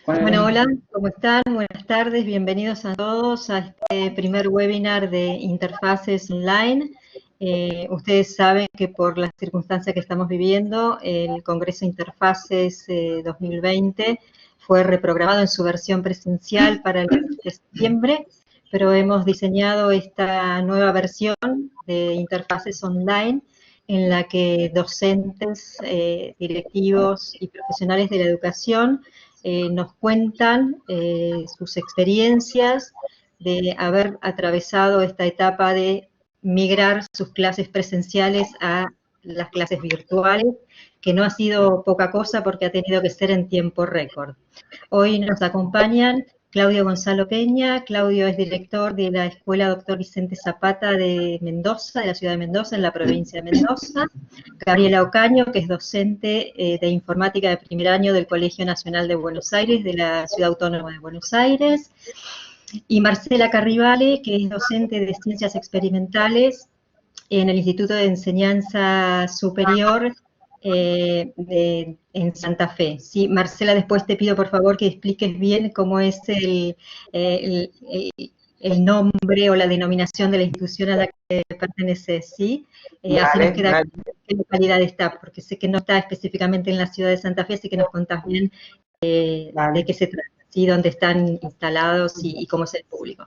Bueno, hola, ¿cómo están? Buenas tardes, bienvenidos a todos a este primer webinar de Interfaces Online. Ustedes saben que por las circunstancias que estamos viviendo, el Congreso Interfaces 2020 fue reprogramado en su versión presencial para el mes de septiembre, pero hemos diseñado esta nueva versión de Interfaces Online en la que docentes, directivos y profesionales de la educación nos cuentan sus experiencias de haber atravesado esta etapa de migrar sus clases presenciales a las clases virtuales, que no ha sido poca cosa porque ha tenido que ser en tiempo récord. Hoy nos acompañan Claudio Gonzalo Peña. Claudio es director de la Escuela Dr. Vicente Zapata de Mendoza, de la ciudad de Mendoza, en la provincia de Mendoza. Gabriela Ocaño, que es docente de informática de primer año del Colegio Nacional de Buenos Aires, de la Ciudad Autónoma de Buenos Aires. Y Marcela Carrivale, que es docente de ciencias experimentales en el Instituto de Enseñanza Superior en Santa Fe. Sí, Marcela, después te pido por favor que expliques bien cómo es el nombre o la denominación de la institución a la que perteneces, ¿sí? Así nos queda claro en qué localidad está, porque sé que no está específicamente en la ciudad de Santa Fe, así que nos contás bien de qué se trata, ¿sí? Dónde están instalados y cómo es el público.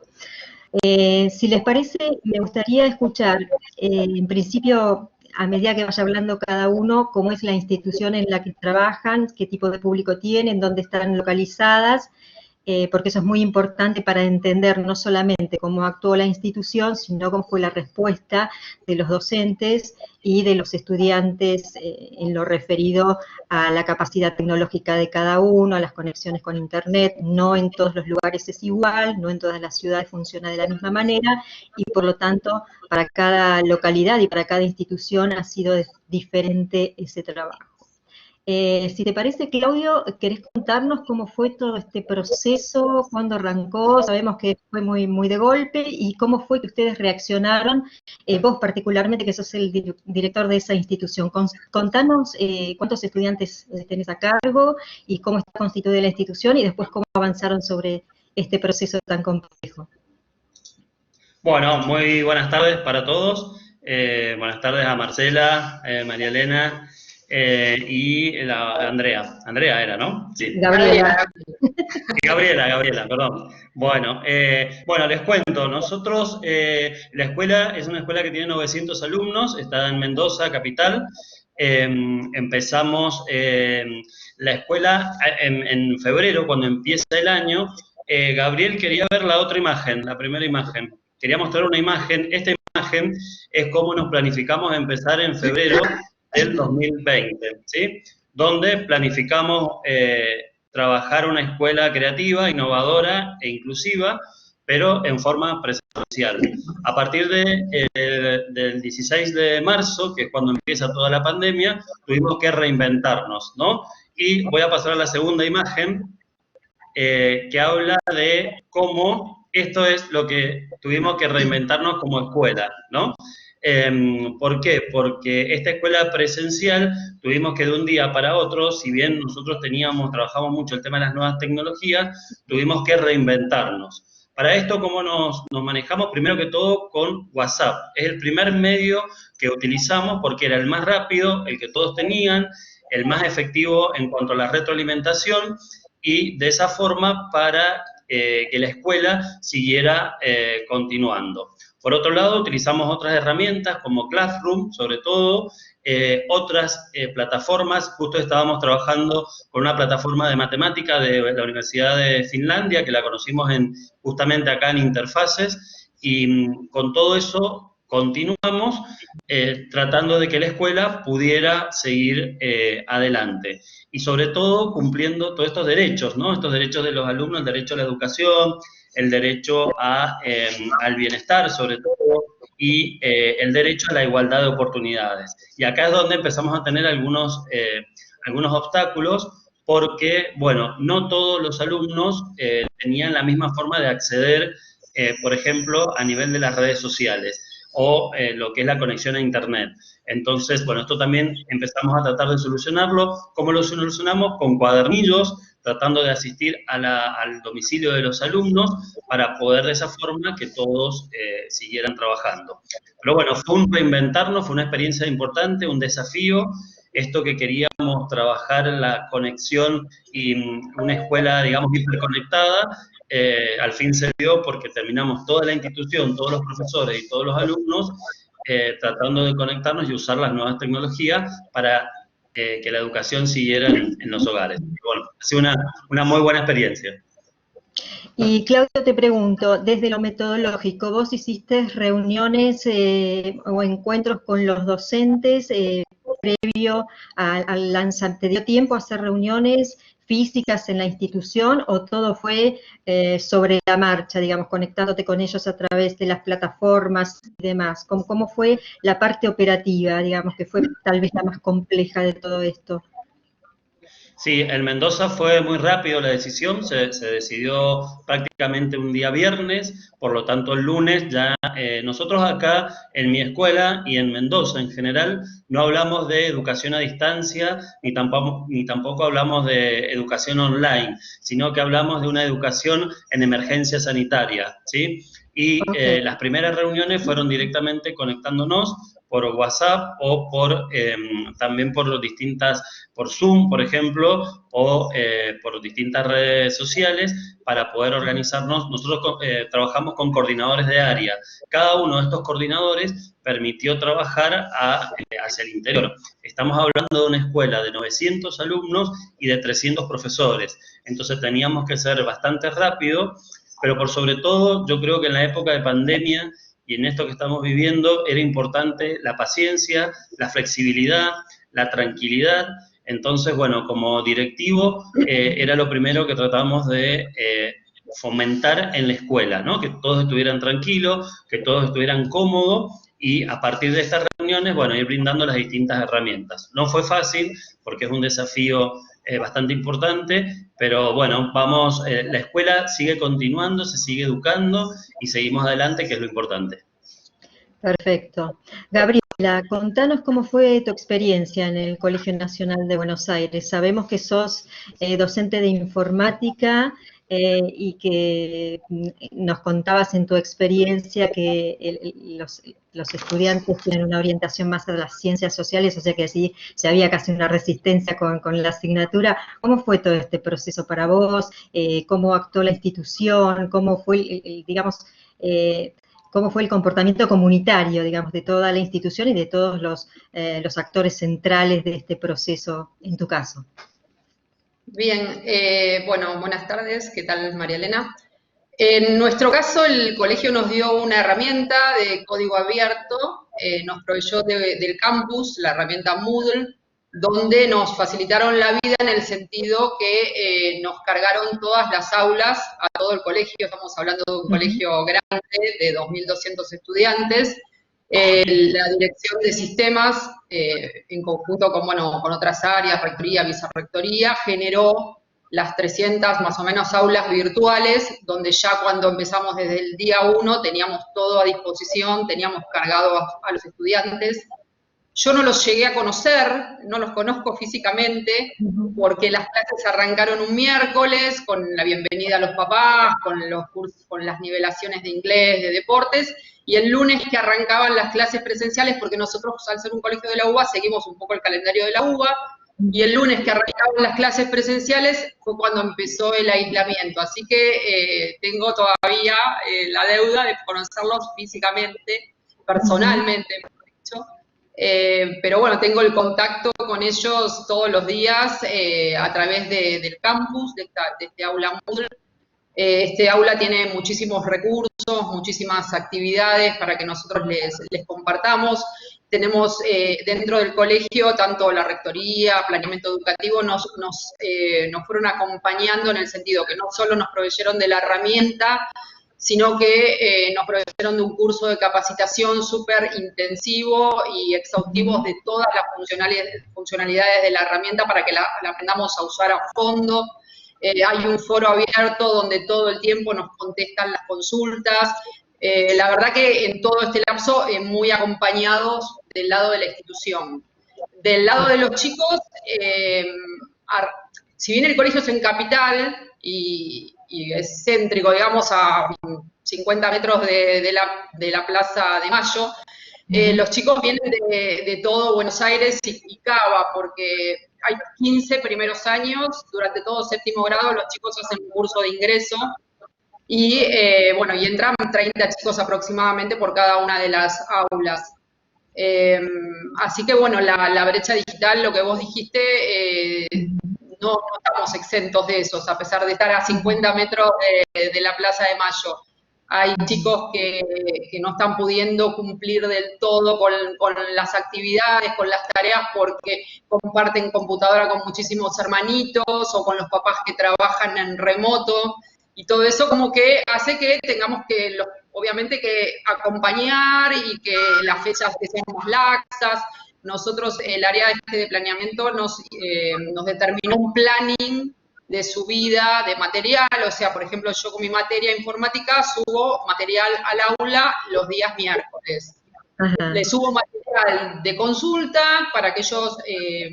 Si les parece, me gustaría escuchar, en principio, a medida que vaya hablando cada uno, cómo es la institución en la que trabajan, qué tipo de público tienen, dónde están localizadas, porque eso es muy importante para entender no solamente cómo actuó la institución, sino cómo fue la respuesta de los docentes y de los estudiantes en lo referido a la capacidad tecnológica de cada uno, a las conexiones con Internet. No en todos los lugares es igual, no en todas las ciudades funciona de la misma manera, y por lo tanto, para cada localidad y para cada institución ha sido diferente ese trabajo. Si te parece, Claudio, ¿querés contarnos cómo fue todo este proceso, cuándo arrancó? Sabemos que fue muy de golpe, y cómo fue que ustedes reaccionaron, vos particularmente, que sos el director de esa institución. Contanos cuántos estudiantes tenés a cargo y cómo está constituida la institución, y después cómo avanzaron sobre este proceso tan complejo. Bueno, muy buenas tardes para todos. Buenas tardes a Marcela, María Elena y Andrea. Andrea era, ¿no? Sí. Gabriela. Gabriela, perdón. Bueno, les cuento. Nosotros, la escuela es una escuela que tiene 900 alumnos, está en Mendoza, capital. Empezamos la escuela en febrero, cuando empieza el año. Gabriel quería ver la otra imagen, la primera imagen. Quería mostrar una imagen. Esta imagen es cómo nos planificamos empezar en febrero del 2020, ¿sí? Donde planificamos trabajar una escuela creativa, innovadora e inclusiva, pero en forma presencial. A partir del 16 de marzo, que es cuando empieza toda la pandemia, tuvimos que reinventarnos, ¿no? Y voy a pasar a la segunda imagen, que habla de cómo esto es lo que tuvimos que reinventarnos como escuela, ¿no? ¿Por qué? Porque esta escuela presencial tuvimos que de un día para otro, si bien nosotros trabajamos mucho el tema de las nuevas tecnologías, tuvimos que reinventarnos. Para esto, ¿cómo nos manejamos? Primero que todo con WhatsApp. Es el primer medio que utilizamos porque era el más rápido, el que todos tenían, el más efectivo en cuanto a la retroalimentación, y de esa forma para que la escuela siguiera continuando. Por otro lado, utilizamos otras herramientas como Classroom, sobre todo, otras plataformas. Justo estábamos trabajando con una plataforma de matemática de la Universidad de Finlandia, que la conocimos justamente acá en Interfaces, y con todo eso continuamos tratando de que la escuela pudiera seguir adelante. Y sobre todo cumpliendo todos estos derechos, ¿no? Estos derechos de los alumnos, el derecho a la educación, el derecho al bienestar, sobre todo, y el derecho a la igualdad de oportunidades. Y acá es donde empezamos a tener algunos obstáculos, porque, bueno, no todos los alumnos tenían la misma forma de acceder, por ejemplo, a nivel de las redes sociales, o lo que es la conexión a Internet. Entonces, bueno, esto también empezamos a tratar de solucionarlo. ¿Cómo lo solucionamos? Con cuadernillos. tratando de asistir al domicilio de los alumnos para poder de esa forma que todos siguieran trabajando. Pero bueno, fue un reinventarnos, fue una experiencia importante, un desafío, esto que queríamos trabajar en la conexión y una escuela, digamos, hiperconectada, al fin se dio porque terminamos toda la institución, todos los profesores y todos los alumnos tratando de conectarnos y usar las nuevas tecnologías para que la educación siguiera en los hogares. Y bueno, ha sido una muy buena experiencia. Y Claudio, te pregunto, desde lo metodológico, ¿vos hiciste reuniones o encuentros con los docentes previo al lanzamiento? ¿Te dio tiempo a hacer reuniones físicas en la institución o todo fue sobre la marcha, digamos, conectándote con ellos a través de las plataformas y demás? ¿Cómo fue la parte operativa, digamos, que fue tal vez la más compleja de todo esto? Sí, en Mendoza fue muy rápido la decisión, se decidió prácticamente un día viernes, por lo tanto el lunes ya nosotros acá en mi escuela y en Mendoza en general no hablamos de educación a distancia ni tampoco hablamos de educación online, sino que hablamos de una educación en emergencia sanitaria, ¿sí? Y las primeras reuniones fueron directamente conectándonos por WhatsApp o también por Zoom, por ejemplo, o por distintas redes sociales para poder organizarnos. Nosotros trabajamos con coordinadores de área. Cada uno de estos coordinadores permitió trabajar hacia el interior. Estamos hablando de una escuela de 900 alumnos y de 300 profesores. Entonces teníamos que ser bastante rápido, pero por sobre todo yo creo que en la época de pandemia y en esto que estamos viviendo era importante la paciencia, la flexibilidad, la tranquilidad. Entonces, bueno, como directivo era lo primero que tratamos de fomentar en la escuela, ¿no? Que todos estuvieran tranquilos, que todos estuvieran cómodos y a partir de estas reuniones, bueno, ir brindando las distintas herramientas. No fue fácil porque es un desafío bastante importante, pero bueno, la escuela sigue continuando, se sigue educando y seguimos adelante, que es lo importante. Perfecto. Gabriela, contanos cómo fue tu experiencia en el Colegio Nacional de Buenos Aires. Sabemos que sos docente de informática y que nos contabas en tu experiencia que los estudiantes tienen una orientación más a las ciencias sociales, o sea que sí, ya había casi una resistencia con la asignatura. ¿Cómo fue todo este proceso para vos? ¿Cómo actuó la institución? ¿Cómo fue, digamos, cómo fue el comportamiento comunitario, digamos, de toda la institución y de todos los actores centrales de este proceso, en tu caso? Bien, bueno, buenas tardes, ¿qué tal, María Elena? En nuestro caso, el colegio nos dio una herramienta de código abierto, nos proveyó del campus la herramienta Moodle, donde nos facilitaron la vida en el sentido que nos cargaron todas las aulas a todo el colegio. Estamos hablando de un colegio grande de 2.200 estudiantes. La dirección de sistemas, en conjunto con otras áreas, rectoría, vicerrectoría, generó las 300 más o menos aulas virtuales, donde ya cuando empezamos desde el día 1 teníamos todo a disposición, teníamos cargado a los estudiantes. Yo no los llegué a conocer, no los conozco físicamente, porque las clases arrancaron un miércoles con la bienvenida a los papás, con los cursos, con las nivelaciones de inglés, de deportes, y el lunes que arrancaban las clases presenciales, porque nosotros al ser un colegio de la UBA seguimos un poco el calendario de la UBA, y el lunes que arrancaban las clases presenciales fue cuando empezó el aislamiento. Así que tengo todavía la deuda de conocerlos físicamente, personalmente, mejor dicho. Pero bueno, tengo el contacto con ellos todos los días a través del campus, de este aula Moodle. Este aula tiene muchísimos recursos, muchísimas actividades para que nosotros les compartamos. Tenemos dentro del colegio, tanto la rectoría, planeamiento educativo, nos fueron acompañando en el sentido que no solo nos proveyeron de la herramienta, sino que nos proveyeron de un curso de capacitación súper intensivo y exhaustivo de todas las funcionalidades de la herramienta para que la aprendamos a usar a fondo. Hay un foro abierto donde todo el tiempo nos contestan las consultas. La verdad que en todo este lapso muy acompañados del lado de la institución. Del lado de los chicos, si bien el colegio es en Capital y es céntrico, digamos, a 50 metros de la Plaza de Mayo, los chicos vienen de todo Buenos Aires y Cava, porque hay 15 primeros años, durante todo séptimo grado los chicos hacen un curso de ingreso, y bueno, y entran 30 chicos aproximadamente por cada una de las aulas. Así que bueno, la brecha digital, lo que vos dijiste, no estamos exentos de esos, a pesar de estar a 50 metros de la Plaza de Mayo. Hay chicos que no están pudiendo cumplir del todo con las actividades, con las tareas, porque comparten computadora con muchísimos hermanitos o con los papás que trabajan en remoto, y todo eso como que hace que tengamos que, obviamente, que acompañar y que las fechas que sean más laxas. Nosotros, el área de planeamiento, nos determinó un planning de subida de material, o sea, por ejemplo, yo con mi materia informática subo material al aula los días miércoles. Ajá. Le subo material de consulta para que ellos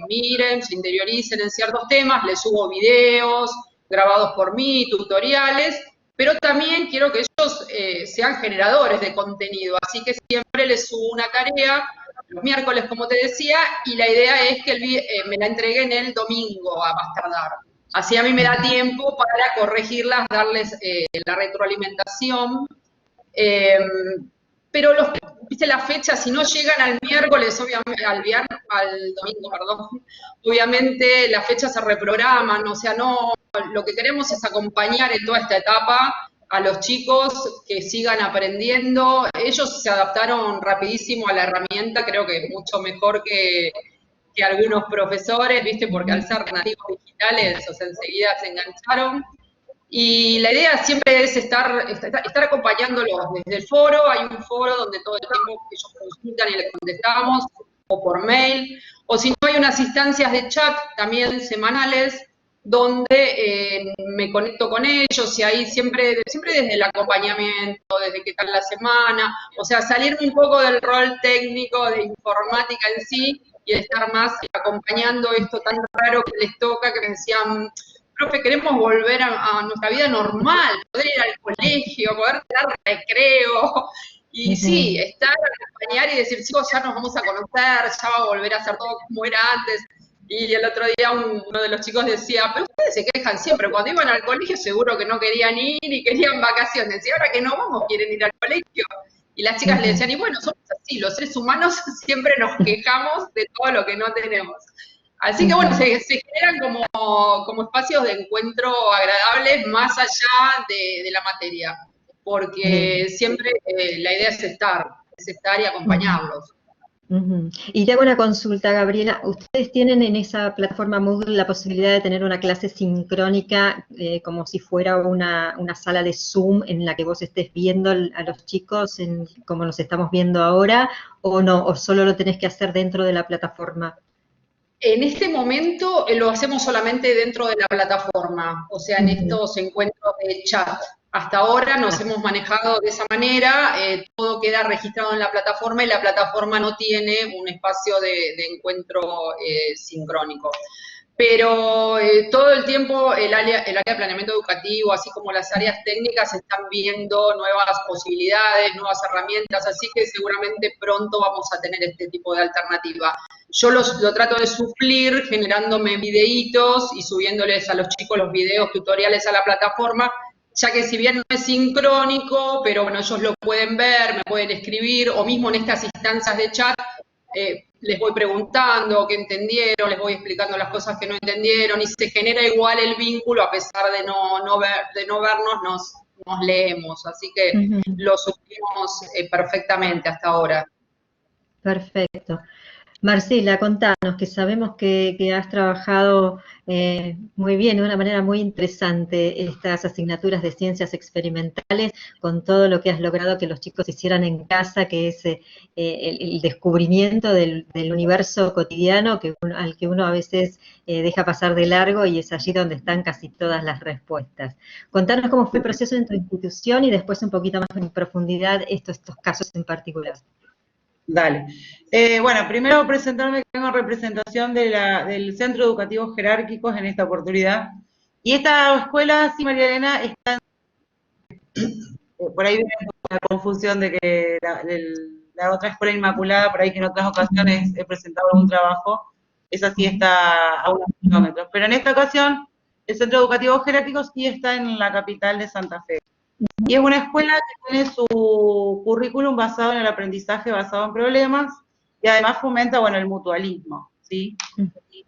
miren, se interioricen en ciertos temas, les subo videos grabados por mí, tutoriales, pero también quiero que ellos sean generadores de contenido, así que siempre les subo una tarea los miércoles, como te decía, y la idea es que me la entreguen el domingo a más tardar. Así a mí me da tiempo para corregirlas, darles la retroalimentación. Pero viste la fecha, si no llegan al miércoles, obviamente, al domingo, perdón, obviamente las fechas se reprograman, o sea, no, lo que queremos es acompañar en toda esta etapa a los chicos que sigan aprendiendo. Ellos se adaptaron rapidísimo a la herramienta, creo que mucho mejor que algunos profesores, viste, porque al ser nativos digitales, o sea, enseguida se engancharon. Y la idea siempre es estar acompañándolos desde el foro. Hay un foro donde todo el tiempo ellos consultan y les contestamos, o por mail, o si no hay unas instancias de chat también semanales, donde me conecto con ellos, y ahí siempre desde el acompañamiento, desde qué tal la semana, o sea, salirme un poco del rol técnico de informática en sí, y estar más acompañando esto tan raro que les toca, que me decían, profe, queremos volver a nuestra vida normal, poder ir al colegio, poder tener recreo, y sí, estar, acompañar y decir, chicos, ya nos vamos a conocer, ya va a volver a ser todo como era antes. Y el otro día uno de los chicos decía, pero ustedes se quejan siempre, cuando iban al colegio seguro que no querían ir y querían vacaciones, y ahora que no vamos quieren ir al colegio. Y las chicas le decían, y bueno, somos así, los seres humanos siempre nos quejamos de todo lo que no tenemos. Así que bueno, se generan como espacios de encuentro agradables más allá de la materia, porque siempre la idea es estar y acompañarlos. Y te hago una consulta, Gabriela. ¿Ustedes tienen en esa plataforma Moodle la posibilidad de tener una clase sincrónica como si fuera una sala de Zoom en la que vos estés viendo a los chicos como nos estamos viendo ahora, o no, o solo lo tenés que hacer dentro de la plataforma? En este momento lo hacemos solamente dentro de la plataforma, o sea, en estos encuentros de chat. Hasta ahora nos hemos manejado de esa manera, todo queda registrado en la plataforma y la plataforma no tiene un espacio de encuentro sincrónico. Pero todo el tiempo el área de planeamiento educativo, así como las áreas técnicas, están viendo nuevas posibilidades, nuevas herramientas, así que seguramente pronto vamos a tener este tipo de alternativa. Yo lo trato de suplir generándome videitos y subiéndoles a los chicos los videos tutoriales a la plataforma, ya que si bien no es sincrónico, pero bueno, ellos lo pueden ver, me pueden escribir, o mismo en estas instancias de chat, les voy preguntando qué entendieron, les voy explicando las cosas que no entendieron, y se genera igual el vínculo, a pesar de no vernos, nos leemos, así que lo suplimos perfectamente hasta ahora. Perfecto. Marcela, contanos, que sabemos que has trabajado muy bien, de una manera muy interesante, estas asignaturas de ciencias experimentales, con todo lo que has logrado que los chicos hicieran en casa, que es el descubrimiento del universo cotidiano al que uno a veces deja pasar de largo, y es allí donde están casi todas las respuestas. Contanos cómo fue el proceso en tu institución y después un poquito más en profundidad estos casos en particular. Dale. Bueno, primero presentarme que tengo representación del Centro Educativo Jerárquicos en esta oportunidad. Y esta escuela, sí, María Elena, está por ahí viene la confusión de que la otra escuela Inmaculada, por ahí que en otras ocasiones he presentado algún trabajo, esa sí está a unos kilómetros. Pero en esta ocasión, el Centro Educativo Jerárquico sí está en la capital de Santa Fe. Y es una escuela que tiene su currículum basado en el aprendizaje basado en problemas y además fomenta, bueno, el mutualismo, ¿sí?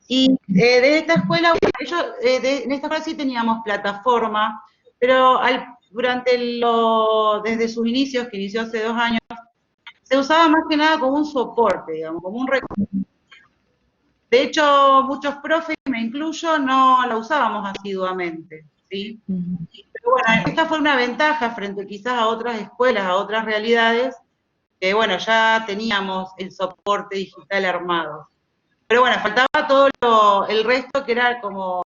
Y de esta escuela, bueno, en esta escuela sí teníamos plataforma, pero desde sus inicios, que inició hace 2 años, se usaba más que nada como un soporte, digamos, como un recurso. De hecho, muchos profes, me incluyo, no la usábamos asiduamente, ¿sí? Pero bueno, esta fue una ventaja frente quizás a otras escuelas, a otras realidades, que bueno, ya teníamos el soporte digital armado. Pero bueno, faltaba todo el resto que era, como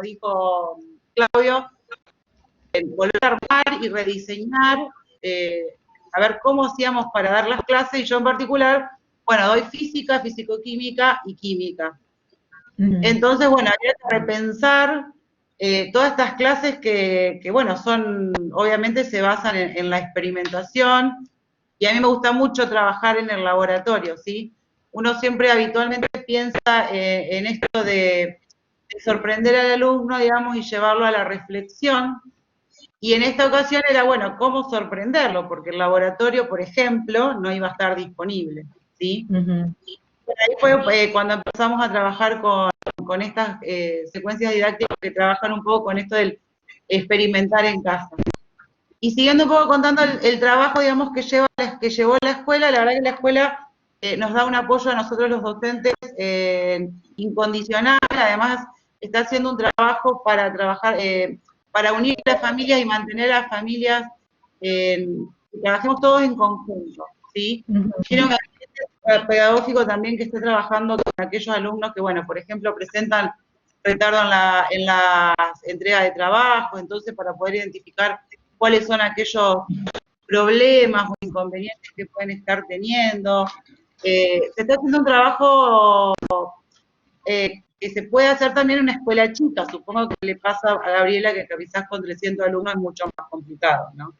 dijo Claudio, volver a armar y rediseñar, a ver cómo hacíamos para dar las clases, y yo en particular, bueno, doy física, fisicoquímica y química. Entonces, bueno, había que repensar todas estas clases que, bueno, obviamente se basan en la experimentación, y a mí me gusta mucho trabajar en el laboratorio, ¿sí? Uno siempre habitualmente piensa en esto de sorprender al alumno, digamos, y llevarlo a la reflexión, y en esta ocasión era, bueno, ¿cómo sorprenderlo? Porque el laboratorio, por ejemplo, no iba a estar disponible, ¿sí? Ahí fue cuando empezamos a trabajar con estas secuencias didácticas que trabajan un poco con esto del experimentar en casa. Y siguiendo un poco contando el trabajo, digamos, que llevó la escuela, la verdad que la escuela nos da un apoyo a nosotros los docentes incondicional, además está haciendo un trabajo para trabajar, para unir a las familias y mantener a las familias, que trabajemos todos en conjunto, ¿sí? Quiero un ambiente pedagógico también que esté trabajando con aquellos alumnos que, bueno, por ejemplo, presentan retardo en las entregas de trabajo, entonces para poder identificar cuáles son aquellos problemas o inconvenientes que pueden estar teniendo. Se está haciendo un trabajo que se puede hacer también en una escuela chica. Supongo que le pasa a Gabriela que quizás con 300 alumnos es mucho más complicado, ¿no?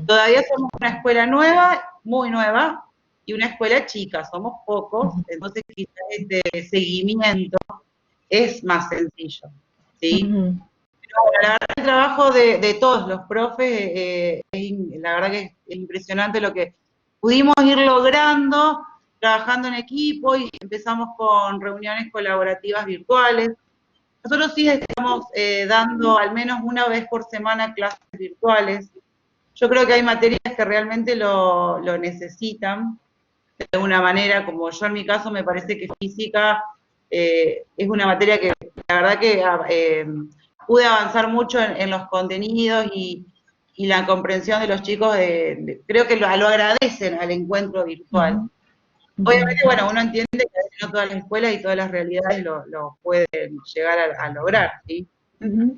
Todavía somos una escuela nueva, muy nueva, y una escuela chica, somos pocos, entonces quizás este seguimiento es más sencillo, ¿sí? Pero bueno, la verdad el trabajo de todos los profes, la verdad que es impresionante lo que pudimos ir logrando, trabajando en equipo, y empezamos con reuniones colaborativas virtuales. Nosotros sí estamos dando al menos una vez por semana clases virtuales. Yo creo que hay materias que realmente lo necesitan de alguna manera, como yo en mi caso me parece que física es una materia que la verdad que pude avanzar mucho en los contenidos y la comprensión de los chicos, creo que lo agradecen al encuentro virtual. Obviamente, bueno, uno entiende que no todas las escuelas y todas las realidades lo pueden llegar a lograr, ¿sí?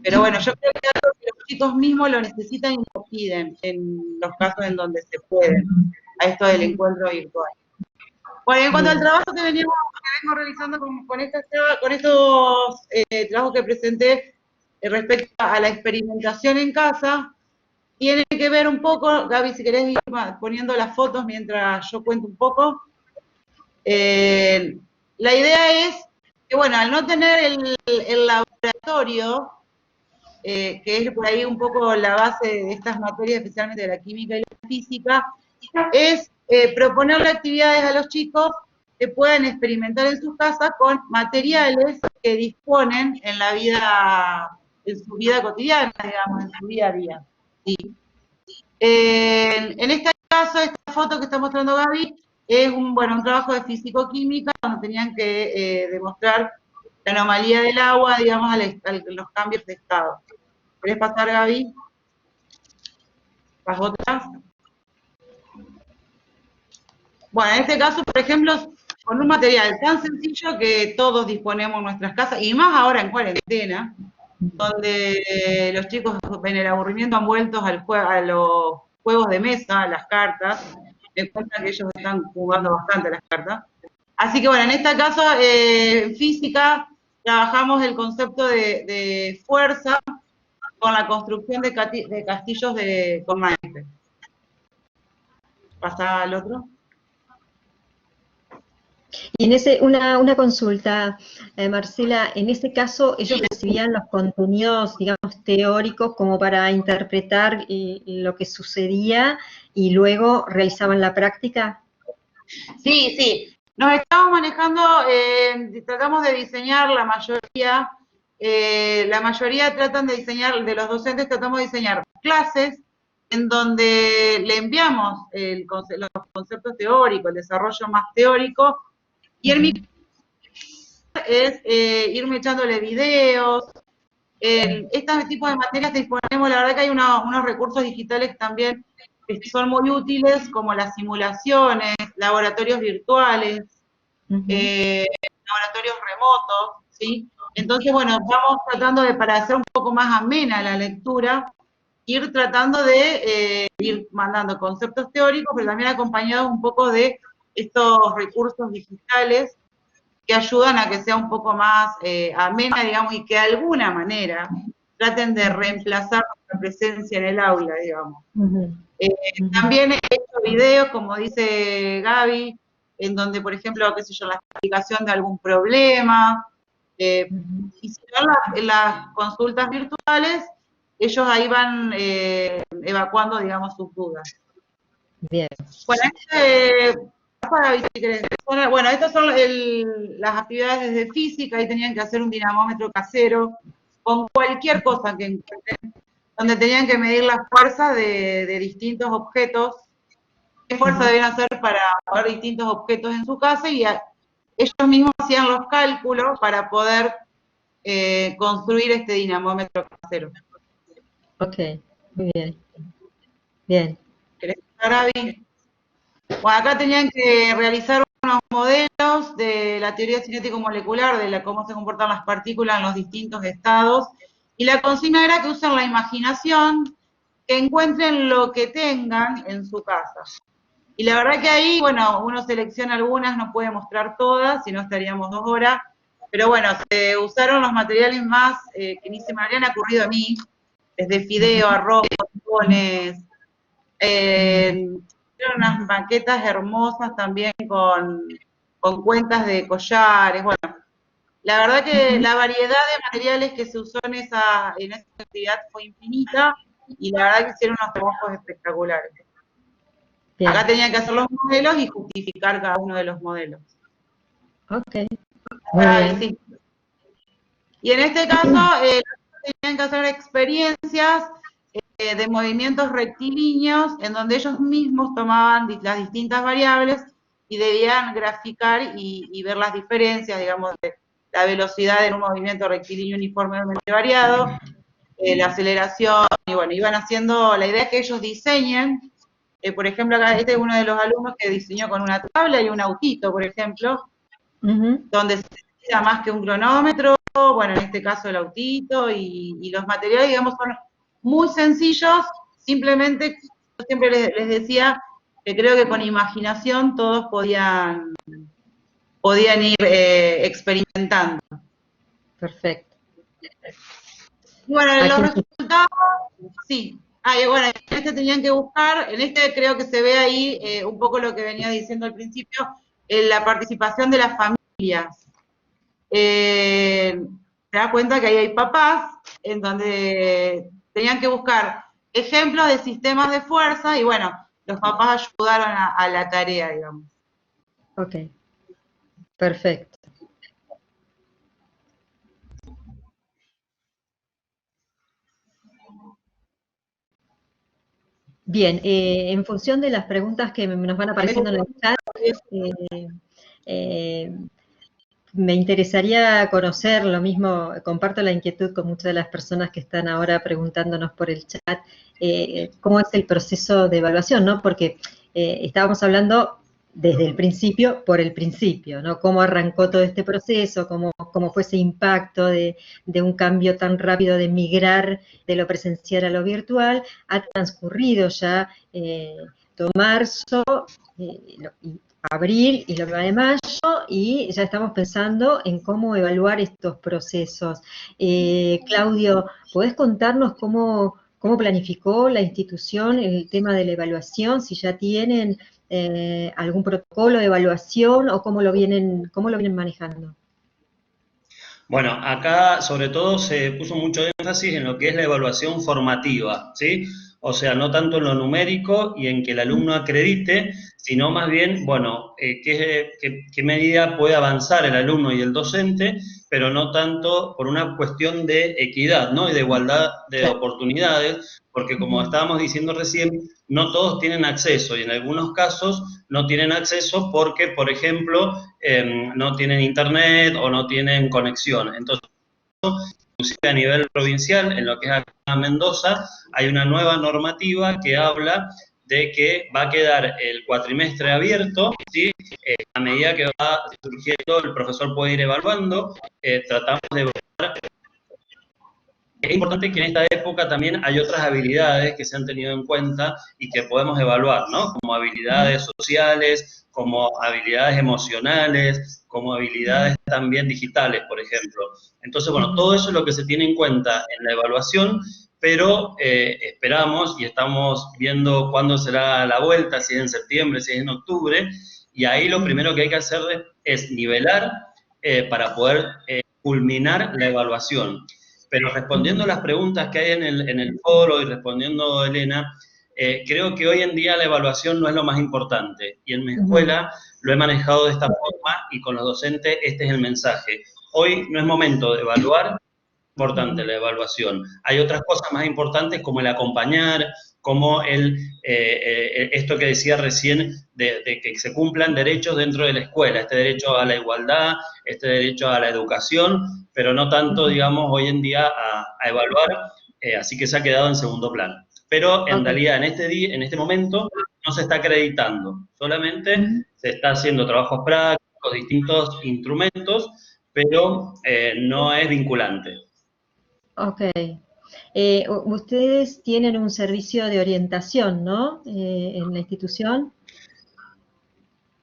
Pero bueno, yo creo que es algo que los chicos mismos lo necesitan y lo piden en los casos en donde se puede, a esto del encuentro virtual. Bueno, en cuanto al trabajo que vengo realizando con estos trabajos que presenté respecto a la experimentación en casa, tiene que ver un poco, Gaby, si querés ir poniendo las fotos mientras yo cuento un poco. La idea es que, bueno, al no tener el laboratorio, que es por ahí un poco la base de estas materias, especialmente de la química y la física, es proponerle actividades a los chicos que puedan experimentar en sus casas con materiales que disponen en su vida cotidiana, digamos, en su día a día. ¿Sí? En este caso, esta foto que está mostrando Gaby es un trabajo de físico-química donde tenían que demostrar la anomalía del agua, digamos, los cambios de estado. ¿Querés pasar, Gaby? Las otras. Bueno, en este caso, por ejemplo, con un material tan sencillo que todos disponemos en nuestras casas, y más ahora en cuarentena, donde los chicos en el aburrimiento han vuelto a los juegos de mesa, a las cartas. me cuenta que ellos están jugando bastante las cartas. Así que bueno, en este caso, física, trabajamos el concepto de fuerza con la construcción de castillos con naipes. ¿Pasa al otro? Y en ese, una consulta, Marcela, en ese caso ellos recibían los contenidos, digamos, teóricos como para interpretar lo que sucedía y luego realizaban la práctica. Sí, sí. Nos estamos manejando, tratamos de diseñar la mayoría tratan de diseñar, de los docentes tratamos de diseñar clases en donde le enviamos los conceptos teóricos, el desarrollo más teórico, y en mi es irme echándole videos. Este tipo de materias disponemos, la verdad que hay unos recursos digitales también que son muy útiles, como las simulaciones, laboratorios virtuales, laboratorios remotos, ¿sí? Entonces, bueno, vamos tratando de, para hacer un poco más amena la lectura, ir tratando de ir mandando conceptos teóricos, pero también acompañados un poco de estos recursos digitales que ayudan a que sea un poco más amena, digamos, y que de alguna manera traten de reemplazar nuestra presencia en el aula, digamos. También he hecho videos, como dice Gaby, en donde, por ejemplo, qué sé yo, la explicación de algún problema, y si no, las consultas virtuales, ellos ahí van evacuando, digamos, sus dudas. Bien. Bueno, estas son las actividades de física, ahí tenían que hacer un dinamómetro casero, con cualquier cosa que encuentren, donde tenían que medir la fuerza de distintos objetos, qué fuerza deben hacer para mover distintos objetos en su casa, y ellos mismos hacían los cálculos para poder construir este dinamómetro casero. Ok, muy bien. Bien. ¿Querés escuchar, Gaby? Bueno, acá tenían que realizar unos modelos de la teoría cinético-molecular, de cómo se comportan las partículas en los distintos estados, y la consigna era que usen la imaginación, que encuentren lo que tengan en su casa. Y la verdad que ahí, bueno, uno selecciona algunas, no puede mostrar todas, si no estaríamos 2 horas, pero bueno, se usaron los materiales más que ni se me habrían ocurrido a mí, desde fideo, arroz, botones, unas maquetas hermosas también con cuentas de collares, bueno. La verdad que la variedad de materiales que se usó en esa actividad fue infinita, y la verdad que hicieron unos trabajos espectaculares. Bien. Acá tenían que hacer los modelos y justificar cada uno de los modelos. Ok. Sí. Y en este caso, tenían que hacer experiencias de movimientos rectilíneos, en donde ellos mismos tomaban las distintas variables y debían graficar y ver las diferencias, digamos, de la velocidad en un movimiento rectilíneo uniformemente variado, la aceleración, y bueno, iban haciendo, la idea es que ellos diseñen, por ejemplo, acá este es uno de los alumnos que diseñó con una tabla y un autito, por ejemplo, donde se necesita más que un cronómetro, bueno, en este caso el autito, y los materiales, digamos, son muy sencillos, simplemente, yo siempre les decía que creo que con imaginación todos podían ir experimentando. Perfecto. Y bueno, los resultados, sí. Y bueno, en este tenían que buscar, en este creo que se ve ahí un poco lo que venía diciendo al principio, la participación de las familias. Se da cuenta que ahí hay papás, en donde tenían que buscar ejemplos de sistemas de fuerza, y bueno, los papás ayudaron a la tarea, digamos. Ok, perfecto. Bien, en función de las preguntas que nos van apareciendo en el chat, me interesaría conocer, lo mismo, comparto la inquietud con muchas de las personas que están ahora preguntándonos por el chat, cómo es el proceso de evaluación, ¿no? Porque estábamos hablando desde el principio, por el principio, ¿no? Cómo arrancó todo este proceso, cómo fue ese impacto de un cambio tan rápido de migrar de lo presencial a lo virtual. Ha transcurrido ya esto, marzo, abril y lo que va de mayo, y ya estamos pensando en cómo evaluar estos procesos. Claudio, ¿podés contarnos cómo planificó la institución el tema de la evaluación? Si ya tienen algún protocolo de evaluación o cómo lo vienen manejando. Bueno, acá sobre todo se puso mucho énfasis en lo que es la evaluación formativa, ¿sí? O sea, no tanto en lo numérico y en que el alumno acredite, sino más bien, bueno, qué medida puede avanzar el alumno y el docente, pero no tanto por una cuestión de equidad, ¿no? Y de igualdad de oportunidades, porque como estábamos diciendo recién, no todos tienen acceso y en algunos casos no tienen acceso porque, por ejemplo, no tienen internet o no tienen conexión. Entonces, inclusive a nivel provincial, en lo que es acá Mendoza, hay una nueva normativa que habla de que va a quedar el cuatrimestre abierto, ¿sí? A medida que va surgiendo, el profesor puede ir evaluando, tratamos de evaluar. Es importante que en esta época también hay otras habilidades que se han tenido en cuenta y que podemos evaluar, ¿no? Como habilidades sociales, como habilidades emocionales, como habilidades también digitales, por ejemplo. Entonces, bueno, todo eso es lo que se tiene en cuenta en la evaluación, pero esperamos y estamos viendo cuándo será la vuelta, si es en septiembre, si es en octubre, y ahí lo primero que hay que hacer es nivelar para poder culminar la evaluación. Pero respondiendo a las preguntas que hay en el foro y respondiendo a Elena, creo que hoy en día la evaluación no es lo más importante. Y en mi escuela lo he manejado de esta forma y con los docentes este es el mensaje. Hoy no es momento de evaluar, es importante la evaluación. Hay otras cosas más importantes como el acompañar, como esto que decía recién, de que se cumplan derechos dentro de la escuela, este derecho a la igualdad, este derecho a la educación, pero no tanto, digamos, hoy en día a evaluar, así que se ha quedado en segundo plano. Pero en realidad en este momento no se está acreditando, solamente se está haciendo trabajos prácticos, distintos instrumentos, pero no es vinculante. Ok. Ustedes tienen un servicio de orientación, ¿no? En la institución.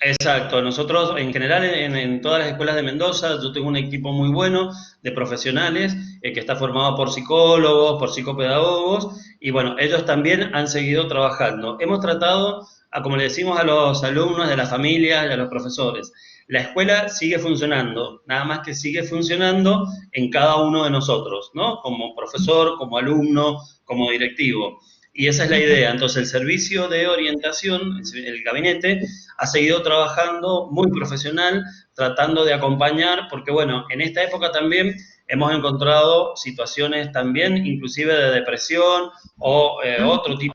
Exacto, nosotros en general en todas las escuelas de Mendoza, yo tengo un equipo muy bueno de profesionales que está formado por psicólogos, por psicopedagogos, y bueno, ellos también han seguido trabajando. Hemos tratado, como le decimos a los alumnos, de las familias y a los profesores, la escuela sigue funcionando, nada más que sigue funcionando en cada uno de nosotros, ¿no? Como profesor, como alumno, como directivo. Y esa es la idea. Entonces, el servicio de orientación, el gabinete, ha seguido trabajando muy profesional, tratando de acompañar, porque bueno, en esta época también hemos encontrado situaciones también, inclusive de depresión o otro tipo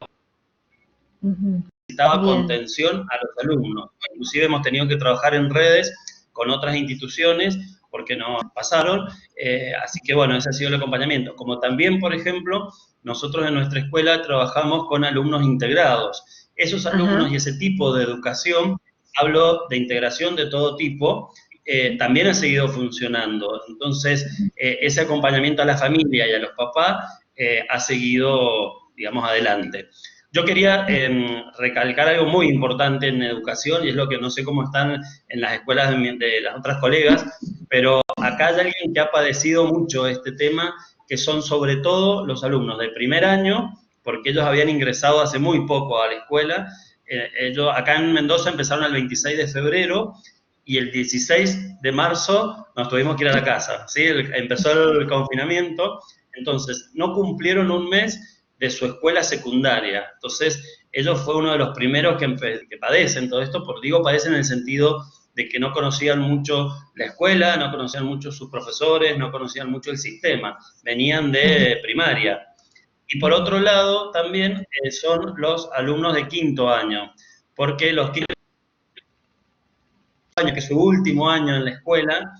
necesitaba contención a los alumnos. Inclusive hemos tenido que trabajar en redes con otras instituciones porque nos pasaron, así que bueno, ese ha sido el acompañamiento. Como también, por ejemplo, nosotros en nuestra escuela trabajamos con alumnos integrados. Esos alumnos y ese tipo de educación, hablo de integración de todo tipo, también ha seguido funcionando. Entonces, ese acompañamiento a la familia y a los papás ha seguido, digamos, adelante. Yo quería recalcar algo muy importante en educación, y es lo que no sé cómo están en las escuelas de las otras colegas, pero acá hay alguien que ha padecido mucho este tema, que son sobre todo los alumnos de primer año, porque ellos habían ingresado hace muy poco a la escuela. Ellos acá en Mendoza empezaron el 26 de febrero, y el 16 de marzo nos tuvimos que ir a la casa, ¿sí? Empezó el confinamiento, entonces no cumplieron un mes de su escuela secundaria. Entonces, ellos fue uno de los primeros que padecen todo esto, digo padecen en el sentido de que no conocían mucho la escuela, no conocían mucho sus profesores, no conocían mucho el sistema, venían de primaria. Y por otro lado, también son los alumnos de quinto año, porque los quinto años, que es su último año en la escuela,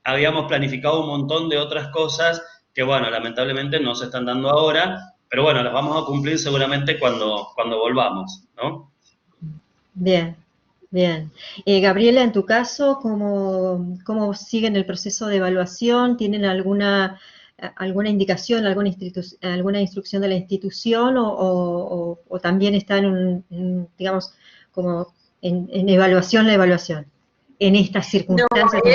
habíamos planificado un montón de otras cosas que, bueno, lamentablemente no se están dando ahora, pero bueno, las vamos a cumplir seguramente cuando volvamos, ¿no? Bien, bien. Gabriela, en tu caso, ¿cómo siguen el proceso de evaluación? ¿Tienen alguna alguna indicación, alguna instrucción de la institución o también está digamos, como en evaluación la evaluación, en estas circunstancias? No,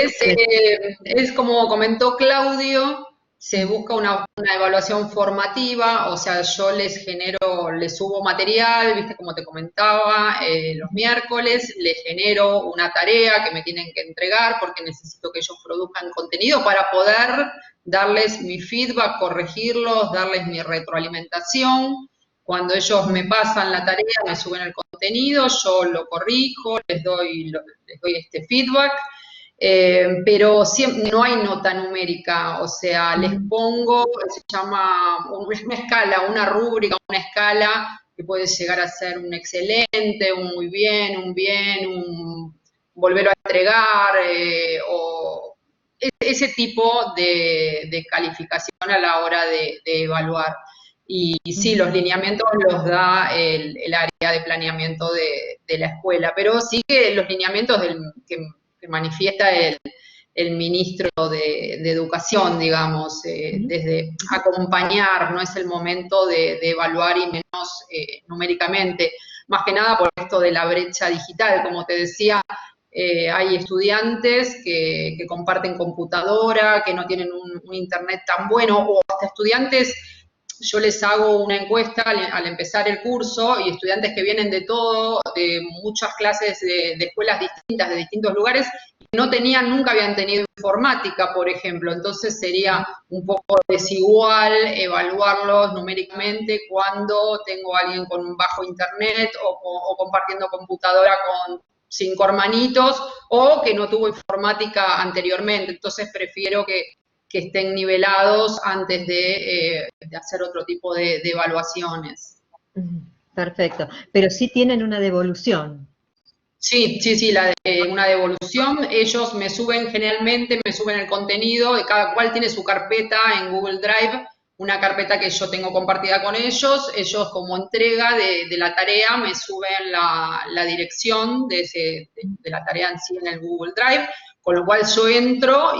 es como comentó Claudio, se busca una evaluación formativa, o sea, yo les subo material, viste como te comentaba, los miércoles, les genero una tarea que me tienen que entregar porque necesito que ellos produzcan contenido para poder darles mi feedback, corregirlos, darles mi retroalimentación. Cuando ellos me pasan la tarea, me suben el contenido, yo lo corrijo, les doy este feedback. Pero no hay nota numérica, o sea, les pongo, se llama una escala, una rúbrica, una escala que puede llegar a ser un excelente, un muy bien, un volver a entregar, o ese tipo de calificación a la hora de evaluar. Y sí, los lineamientos los da el área de planeamiento de la escuela, pero sí que los lineamientos que manifiesta el ministro de Educación, digamos, desde acompañar, no es el momento de evaluar y menos numéricamente, más que nada por esto de la brecha digital, como te decía, hay estudiantes que comparten computadora, que no tienen un internet tan bueno, o hasta estudiantes. Yo les hago una encuesta al empezar el curso y estudiantes que vienen de muchas clases de escuelas distintas, de distintos lugares, y nunca habían tenido informática, por ejemplo. Entonces sería un poco desigual evaluarlos numéricamente cuando tengo a alguien con un bajo internet o compartiendo computadora con 5 hermanitos o que no tuvo informática anteriormente. Entonces prefiero que estén nivelados antes de hacer otro tipo de evaluaciones. Perfecto, pero sí tienen una devolución. Sí, una devolución. Ellos generalmente me suben el contenido, cada cual tiene su carpeta en Google Drive, una carpeta que yo tengo compartida con ellos. Ellos como entrega de la tarea me suben la dirección de la tarea en sí en el Google Drive, con lo cual yo entro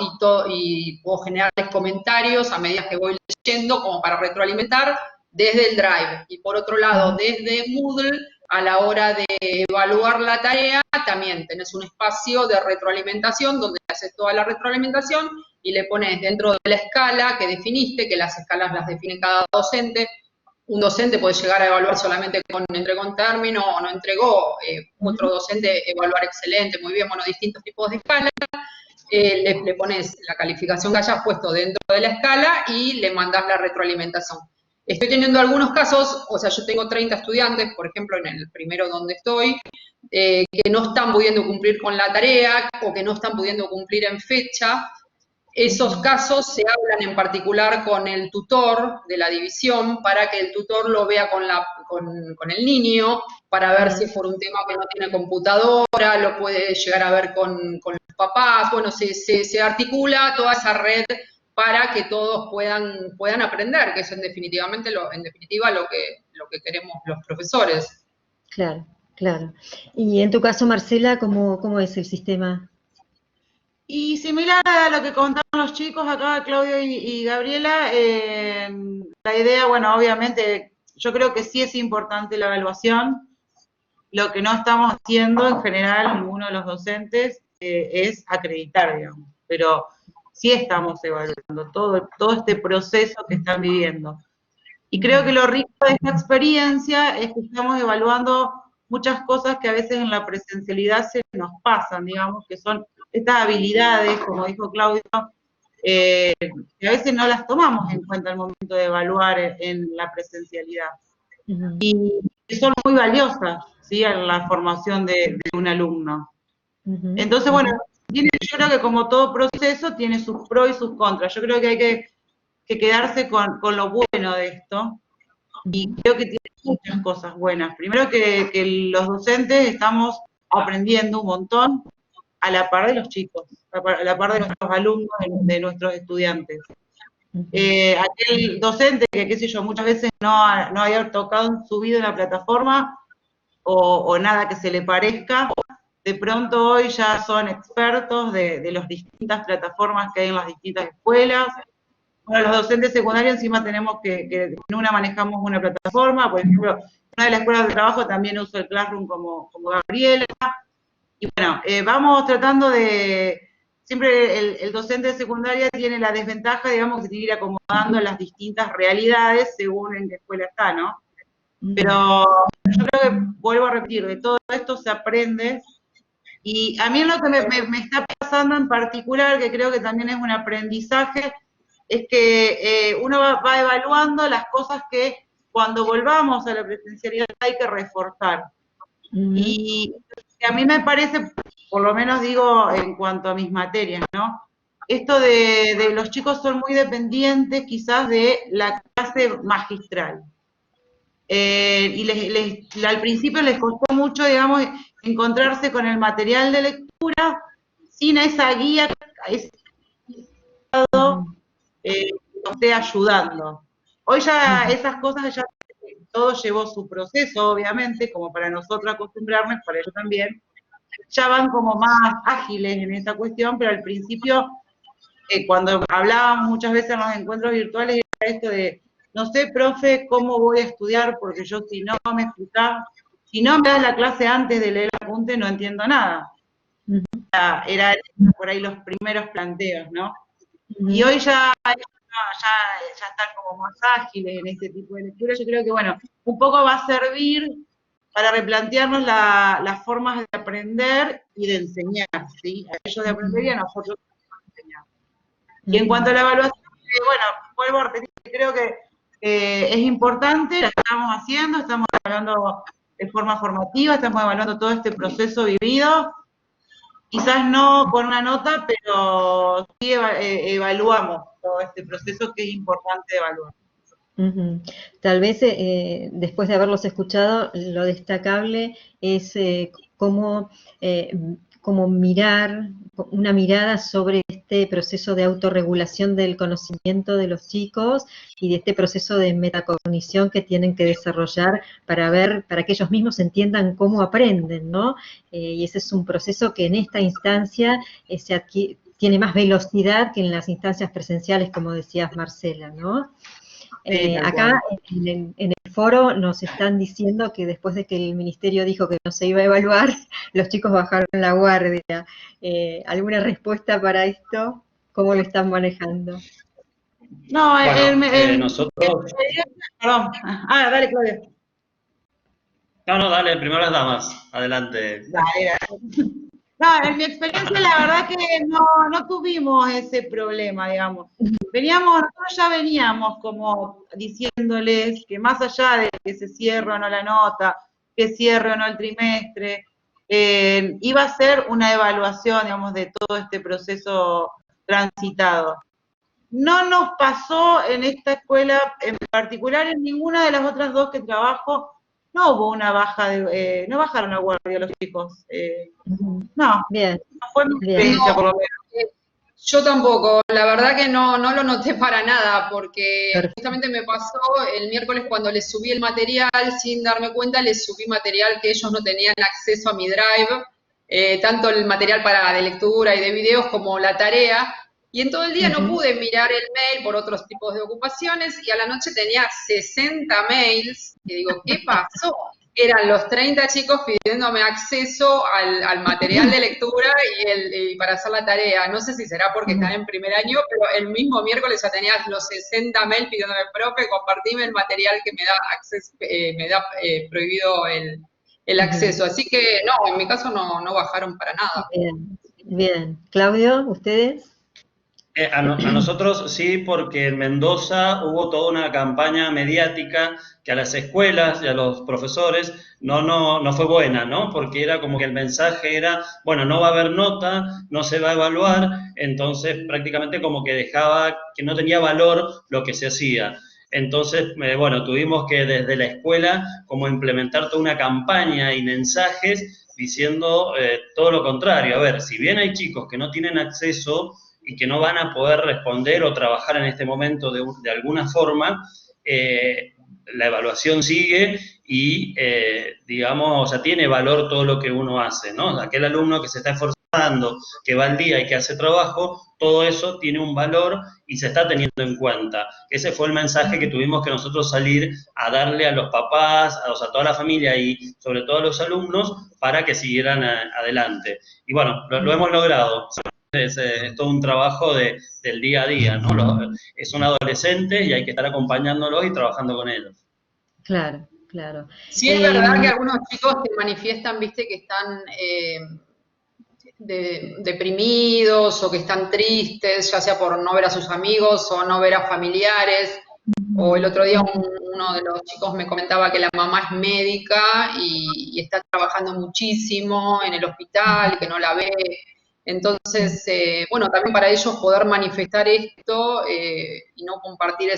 y puedo generarles comentarios a medida que voy leyendo como para retroalimentar desde el Drive. Y por otro lado, desde Moodle, a la hora de evaluar la tarea, también tenés un espacio de retroalimentación donde haces toda la retroalimentación y le pones dentro de la escala que definiste, que las escalas las define cada docente. Un docente puede llegar a evaluar solamente entregó un término o no entregó, otro docente evaluar excelente, muy bien, bueno, distintos tipos de escalas. Le pones la calificación que hayas puesto dentro de la escala y le mandás la retroalimentación. Estoy teniendo algunos casos, o sea, yo tengo 30 estudiantes, por ejemplo, en el primero donde estoy, que no están pudiendo cumplir con la tarea o que no están pudiendo cumplir en fecha. Esos casos se hablan en particular con el tutor de la división para que el tutor lo vea con el niño, para ver si es por un tema que no tiene computadora, lo puede llegar a ver con los papás. Bueno, se articula toda esa red para que todos puedan aprender, que es en definitiva lo que queremos los profesores. Claro, claro. Y en tu caso, Marcela, ¿cómo es el sistema? Y similar a lo que contaron los chicos acá, Claudio y Gabriela, la idea, bueno, obviamente, yo creo que sí es importante la evaluación. Lo que no estamos haciendo en general, ninguno de los docentes, es acreditar, digamos, pero sí estamos evaluando todo este proceso que están viviendo. Y creo que lo rico de esta experiencia es que estamos evaluando muchas cosas que a veces en la presencialidad se nos pasan, digamos, que son estas habilidades, como dijo Claudio, que a veces no las tomamos en cuenta al momento de evaluar en la presencialidad. Y son muy valiosas, ¿sí?, en la formación de un alumno. Entonces, bueno, yo creo que como todo proceso tiene sus pros y sus contras. Yo creo que hay que quedarse con lo bueno de esto, y creo que tiene muchas cosas buenas. Primero que los docentes estamos aprendiendo un montón a la par de los chicos, a la par de nuestros alumnos, de nuestros estudiantes. Aquel docente que, qué sé yo, muchas veces no había tocado en su vida una plataforma o nada que se le parezca, de pronto hoy ya son expertos de las distintas plataformas que hay en las distintas escuelas. Bueno, los docentes secundarios encima tenemos que en una manejamos una plataforma, por ejemplo, en una de las escuelas de trabajo también uso el Classroom como Gabriela, y bueno, vamos tratando de, siempre el docente de secundaria tiene la desventaja, digamos, que tiene que ir acomodando las distintas realidades según en qué escuela está, ¿no? Pero yo creo que, vuelvo a repetir, de todo esto se aprende, y a mí lo que me está pasando en particular, que creo que también es un aprendizaje, es que uno va evaluando las cosas que cuando volvamos a la presencialidad hay que reforzar. Y a mí me parece, por lo menos digo en cuanto a mis materias, ¿no? Esto de los chicos son muy dependientes quizás de la clase magistral. Y al principio les costó mucho, digamos, encontrarse con el material de lectura sin esa guía, ese esté ayudando. Hoy ya esas cosas, ya todo llevó su proceso, obviamente, como para nosotros acostumbrarnos, para ellos también, ya van como más ágiles en esa cuestión, pero al principio, cuando hablábamos muchas veces en los encuentros virtuales, era esto de, no sé, profe, cómo voy a estudiar, porque yo si no me explicás, si no me das la clase antes de leer el apunte, no entiendo nada. Era por ahí los primeros planteos, ¿no? Y hoy ya están como más ágiles en este tipo de lectura. Yo creo que, bueno, un poco va a servir para replantearnos las formas de aprender y de enseñar, ¿sí? A ellos de aprender y a nosotros de enseñar. Y en cuanto a la evaluación, bueno, vuelvo a repetir, creo que es importante, la estamos haciendo, estamos evaluando de forma formativa, estamos evaluando todo este proceso vivido, quizás no con una nota, pero sí evaluamos todo este proceso que es importante evaluar. Tal vez después de haberlos escuchado, lo destacable es cómo mirar, una mirada sobre este proceso de autorregulación del conocimiento de los chicos y de este proceso de metacognición que tienen que desarrollar para que ellos mismos entiendan cómo aprenden, ¿no? Y ese es un proceso que en esta instancia tiene más velocidad que en las instancias presenciales, como decías, Marcela, ¿no? Acá en el foro nos están diciendo que después de que el ministerio dijo que no se iba a evaluar, los chicos bajaron la guardia. ¿Alguna respuesta para esto? ¿Cómo lo están manejando? No, bueno, nosotros... Perdón. Dale, Claudia. No, dale, primero las damas. Adelante. Dale. No, en mi experiencia la verdad que no tuvimos ese problema, digamos. Nosotros ya veníamos como diciéndoles que más allá de que se cierre o no la nota, que cierre o no el trimestre, iba a ser una evaluación, digamos, de todo este proceso transitado. No nos pasó en esta escuela en particular, en ninguna de las otras dos que trabajo, no hubo una baja no bajaron la guardia los chicos. No, bien, no fue mi experiencia, por lo menos. Yo tampoco, la verdad que no lo noté para nada, porque justamente me pasó el miércoles cuando les subí el material, sin darme cuenta, les subí material que ellos no tenían acceso a mi Drive, tanto el material de lectura y de videos como la tarea, y en todo el día no pude mirar el mail por otros tipos de ocupaciones, y a la noche tenía 60 mails, y digo, ¿qué pasó? Eran los 30 chicos pidiéndome acceso al material de lectura y para hacer la tarea. No sé si será porque están en primer año, pero el mismo miércoles ya tenías los 60 mails pidiéndome, profe, compartime el material que me da acceso, prohibido el acceso. Así que no, en mi caso no bajaron para nada. Bien. Claudio, ¿ustedes? A nosotros sí, porque en Mendoza hubo toda una campaña mediática que a las escuelas y a los profesores no fue buena, ¿no? Porque era como que el mensaje era, bueno, no va a haber nota, no se va a evaluar, entonces prácticamente como que dejaba que no tenía valor lo que se hacía. Entonces, bueno, tuvimos que desde la escuela como implementar toda una campaña y mensajes diciendo todo lo contrario. A ver, si bien hay chicos que no tienen acceso y que no van a poder responder o trabajar en este momento de alguna forma, la evaluación sigue y, digamos, o sea, tiene valor todo lo que uno hace, ¿no? Aquel alumno que se está esforzando que va al día y que hace trabajo, todo eso tiene un valor y se está teniendo en cuenta. Ese fue el mensaje que tuvimos que nosotros salir a darle a los papás, a toda la familia y sobre todo a los alumnos para que siguieran adelante. Y bueno, lo hemos logrado. Es todo un trabajo del día a día, ¿no? Son adolescentes y hay que estar acompañándolos y trabajando con ellos. Claro, claro. Sí, es verdad que algunos chicos te manifiestan, viste, que están deprimidos o que están tristes, ya sea por no ver a sus amigos o no ver a familiares. O el otro día uno de los chicos me comentaba que la mamá es médica y está trabajando muchísimo en el hospital y que no la ve. Entonces, bueno, también para ellos poder manifestar esto y no compartir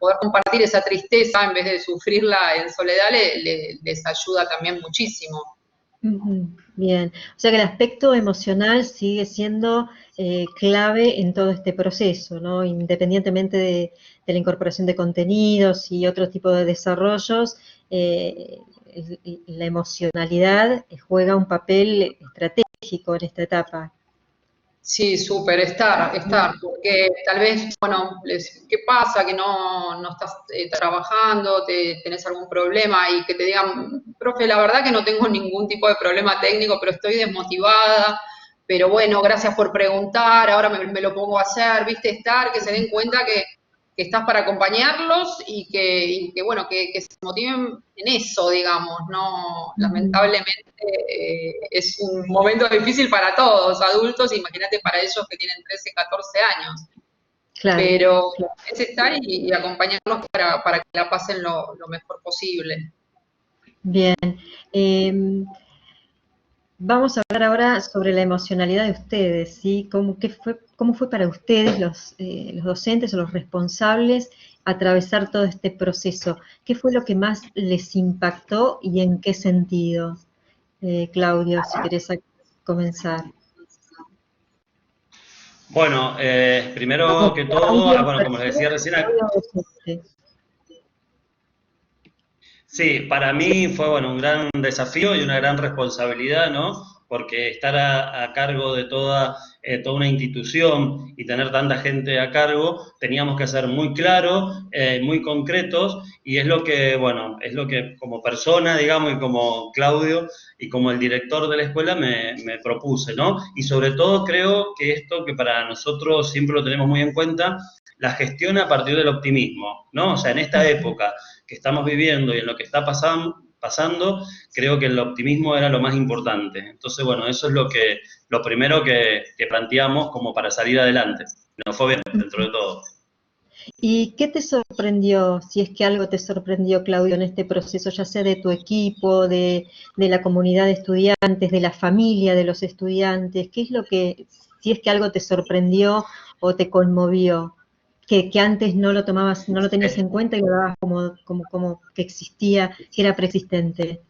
poder compartir esa tristeza en vez de sufrirla en soledad les ayuda también muchísimo. Bien, o sea que el aspecto emocional sigue siendo clave en todo este proceso, ¿no? Independientemente de la incorporación de contenidos y otro tipo de desarrollos, la emocionalidad juega un papel estratégico en esta etapa. Sí, súper, estar, porque tal vez, bueno, ¿qué pasa? Que no estás trabajando, tenés algún problema y que te digan, profe, la verdad que no tengo ningún tipo de problema técnico, pero estoy desmotivada, pero bueno, gracias por preguntar, ahora me lo pongo a hacer, ¿viste? Que se den cuenta que estás para acompañarlos y que bueno, que se motiven en eso, digamos, ¿no? Lamentablemente es un momento difícil para todos, adultos, imagínate para ellos que tienen 13, 14 años. Claro, pero es estar y acompañarlos para que la pasen lo mejor posible. Bien. Vamos a hablar ahora sobre la emocionalidad de ustedes, ¿sí? ¿Cómo fue para ustedes, los docentes o los responsables, atravesar todo este proceso? ¿Qué fue lo que más les impactó y en qué sentido? Claudio, si querés comenzar. Bueno, primero que todo, bueno, como les decía recién... Sí, para mí fue, bueno, un gran desafío y una gran responsabilidad, ¿no? Porque estar a cargo de toda una institución y tener tanta gente a cargo, teníamos que ser muy claros, muy concretos, y es lo que, bueno, es lo que como persona, digamos, y como Claudio y como el director de la escuela me propuse, ¿no? Y sobre todo creo que esto que para nosotros siempre lo tenemos muy en cuenta, la gestión a partir del optimismo, ¿no? O sea, en esta época que estamos viviendo y en lo que está pasando, creo que el optimismo era lo más importante. Entonces, bueno, eso es lo primero que planteamos como para salir adelante. Nos fue bien dentro de todo. ¿Y qué te sorprendió, si es que algo te sorprendió, Claudio, en este proceso, ya sea de tu equipo, de la comunidad de estudiantes, de la familia de los estudiantes? ¿Qué es lo que, si es que algo te sorprendió o te conmovió? Que antes no lo tomabas, no lo tenías en cuenta y lo dabas como que existía, que era preexistente.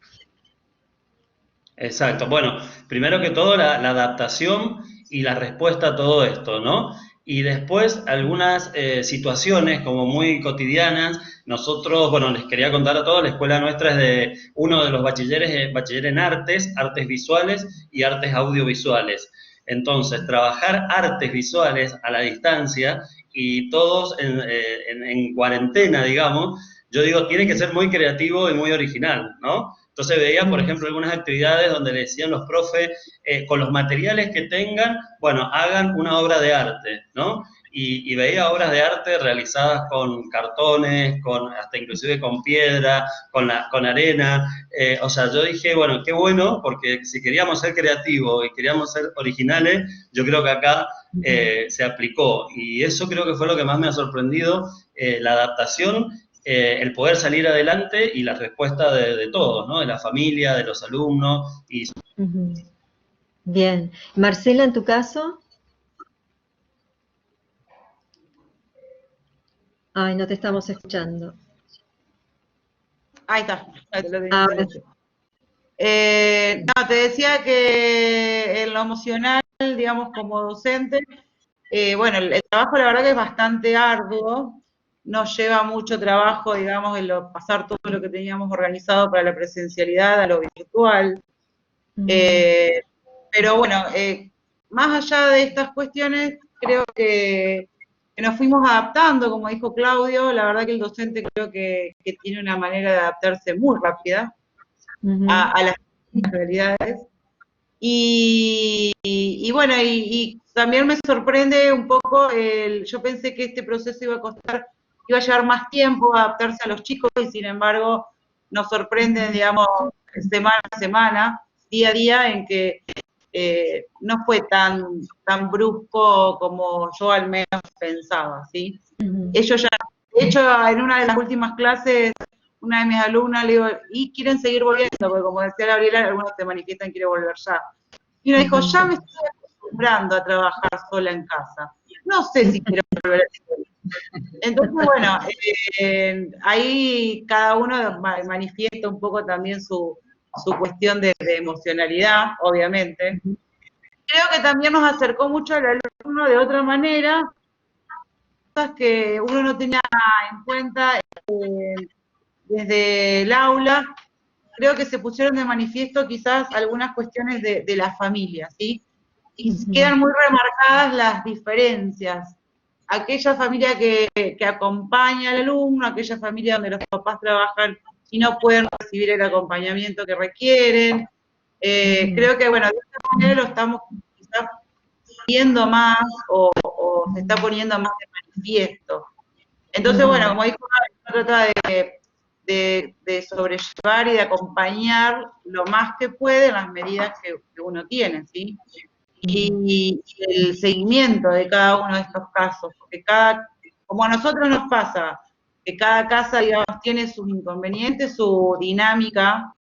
Exacto. Bueno, primero que todo la adaptación y la respuesta a todo esto, ¿no? Y después algunas situaciones como muy cotidianas. Nosotros, bueno, les quería contar a todos, la escuela nuestra es de uno de los bachiller en artes visuales y artes audiovisuales. Entonces, trabajar artes visuales a la distancia y todos en cuarentena, digamos, yo digo, tiene que ser muy creativo y muy original, ¿no? Entonces veía, por ejemplo, algunas actividades donde le decían los profes, con los materiales que tengan, bueno, hagan una obra de arte, ¿no? Y veía obras de arte realizadas con cartones, hasta inclusive con piedra, con arena. O sea, yo dije, bueno, qué bueno, porque si queríamos ser creativos y queríamos ser originales, yo creo que acá se aplicó. Y eso creo que fue lo que más me ha sorprendido, la adaptación, el poder salir adelante y la respuesta de todos, ¿no? De la familia, de los alumnos. Bien. Marcela, ¿en tu caso? Ay, no te estamos escuchando. Ahí está. No, te decía que en lo emocional, digamos, como docente, bueno, el trabajo la verdad que es bastante arduo, nos lleva mucho trabajo, digamos, en pasar todo lo que teníamos organizado para la presencialidad a lo virtual. Pero bueno, más allá de estas cuestiones, creo que nos fuimos adaptando, como dijo Claudio. La verdad que el docente creo que tiene una manera de adaptarse muy rápida a las realidades. Y bueno, y también me sorprende un poco, yo pensé que este proceso iba a llevar más tiempo a adaptarse a los chicos, y sin embargo nos sorprende, digamos, semana a semana, día a día, en que no fue tan brusco como yo al menos pensaba, ¿sí? Ellos ya, de hecho, en una de las últimas clases, una de mis alumnas le digo, ¿y quieren seguir volviendo? Porque como decía Gabriela, algunos se manifiestan, quieren volver ya. Y uno dijo, ya me estoy acostumbrando a trabajar sola en casa. No sé si quiero volver a hacerlo. Entonces, bueno, ahí cada uno manifiesta un poco también su cuestión de emocionalidad, obviamente. Creo que también nos acercó mucho al alumno de otra manera, cosas que uno no tenía en cuenta desde el aula. Creo que se pusieron de manifiesto quizás algunas cuestiones de la familia, ¿sí? Y quedan muy remarcadas las diferencias. Aquella familia que acompaña al alumno, aquella familia donde los papás trabajan y no pueden recibir el acompañamiento que requieren. Creo que, bueno, de esta manera lo estamos quizás viendo más o se está poniendo más de manifiesto. Entonces, bueno, como dijo, uno trata de sobrellevar y de acompañar lo más que puede en las medidas que uno tiene, ¿sí? Y el seguimiento de cada uno de estos casos, porque como a nosotros nos pasa, que cada casa, digamos, tiene sus inconvenientes, su dinámica,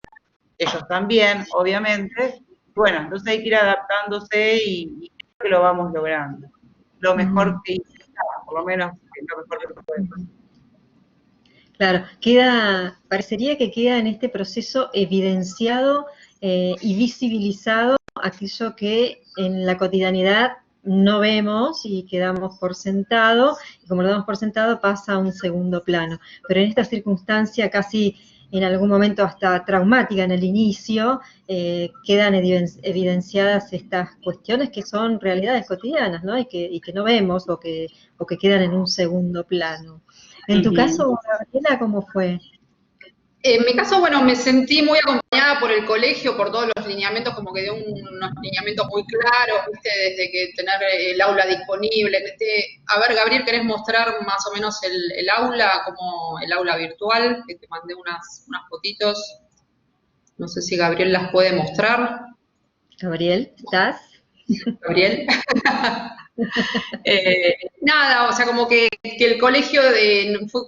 ellos también, obviamente. Bueno, entonces hay que ir adaptándose y creo que lo vamos logrando. Lo mejor que por lo menos lo mejor que se puede. Claro, parecería que queda en este proceso evidenciado y visibilizado aquello que en la cotidianidad no vemos y quedamos por sentado, y como lo damos por sentado pasa a un segundo plano. Pero en esta circunstancia casi en algún momento hasta traumática en el inicio, quedan evidenciadas estas cuestiones que son realidades cotidianas, ¿no? y que no vemos o que quedan en un segundo plano. En tu caso, Gabriela, ¿cómo fue? En mi caso, bueno, me sentí muy acompañada por el colegio, por todos los lineamientos, como que dio unos lineamientos muy claros, ¿viste? Desde que tener el aula disponible. A ver, Gabriel, ¿querés mostrar más o menos el aula, como el aula virtual? Que te mandé unas fotitos. No sé si Gabriel las puede mostrar. Gabriel, ¿estás? Gabriel. Nada, o sea, como que el colegio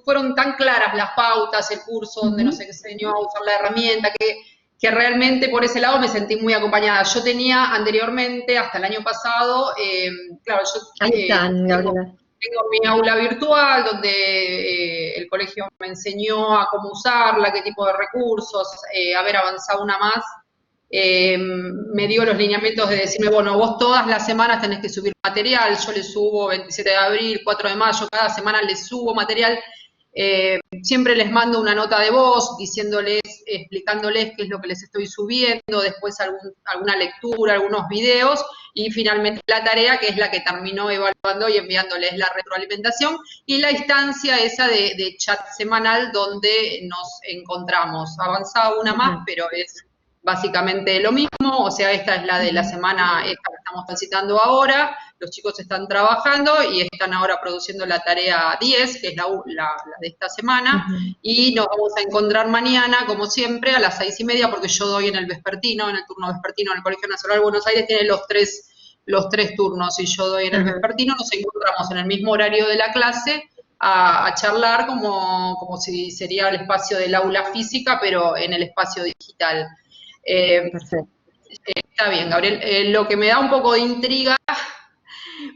fueron tan claras las pautas, el curso donde nos enseñó a usar la herramienta, que realmente por ese lado me sentí muy acompañada. Yo tenía anteriormente, hasta el año pasado, claro, yo tengo mi aula virtual donde el colegio me enseñó a cómo usarla, qué tipo de recursos, haber avanzado una más. Me dio los lineamientos de decirme, bueno, vos todas las semanas tenés que subir material, yo le subo 27 de abril, 4 de mayo, cada semana les subo material, siempre les mando una nota de voz diciéndoles, explicándoles qué es lo que les estoy subiendo, después alguna lectura, algunos videos, y finalmente la tarea, que es la que terminó evaluando y enviándoles la retroalimentación, y la instancia esa de chat semanal donde nos encontramos. Avanzaba una más, pero es básicamente lo mismo, o sea, esta es la de la semana, esta que estamos transitando ahora, los chicos están trabajando y están ahora produciendo la tarea 10, que es la de esta semana, y nos vamos a encontrar mañana, como siempre, a las 6:30, porque yo doy en el vespertino, en el turno vespertino en el Colegio Nacional de Buenos Aires, tiene los tres turnos, y yo doy en el vespertino, nos encontramos en el mismo horario de la clase, a charlar como si sería el espacio del aula física, pero en el espacio digital. Perfecto. Está bien, Gabriel. Lo que me da un poco de intriga,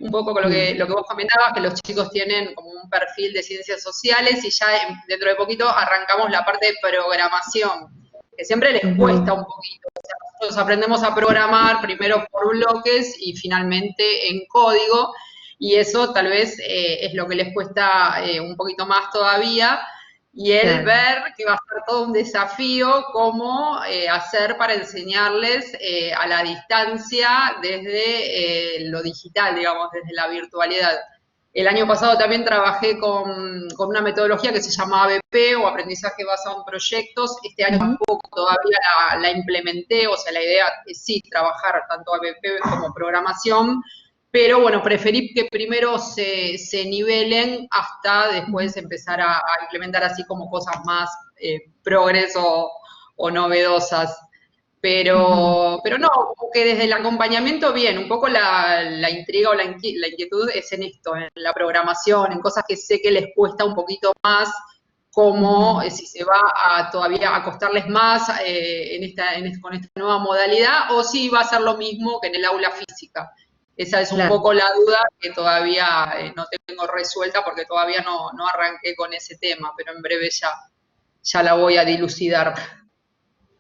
un poco con lo que vos comentabas, que los chicos tienen como un perfil de ciencias sociales y ya dentro de poquito arrancamos la parte de programación, que siempre les cuesta un poquito. O sea, nosotros aprendemos a programar primero por bloques y finalmente en código, y eso tal vez es lo que les cuesta un poquito más todavía. y él ver que va a ser todo un desafío cómo hacer para enseñarles a la distancia desde lo digital, digamos, desde la virtualidad. El año pasado también trabajé con una metodología que se llama ABP, o Aprendizaje Basado en Proyectos. Este año tampoco todavía la implementé, o sea, la idea es sí trabajar tanto ABP como programación, pero bueno, preferí que primero se nivelen hasta después empezar a implementar así como cosas más progreso o novedosas. Pero no, como que desde el acompañamiento, bien, un poco la intriga o la inquietud es en esto, en la programación, en cosas que sé que les cuesta un poquito más, como si se va a todavía a costarles más con esta nueva modalidad, o si va a ser lo mismo que en el aula física. Esa es un poco la duda que todavía no tengo resuelta, porque todavía no arranqué con ese tema, pero en breve ya la voy a dilucidar.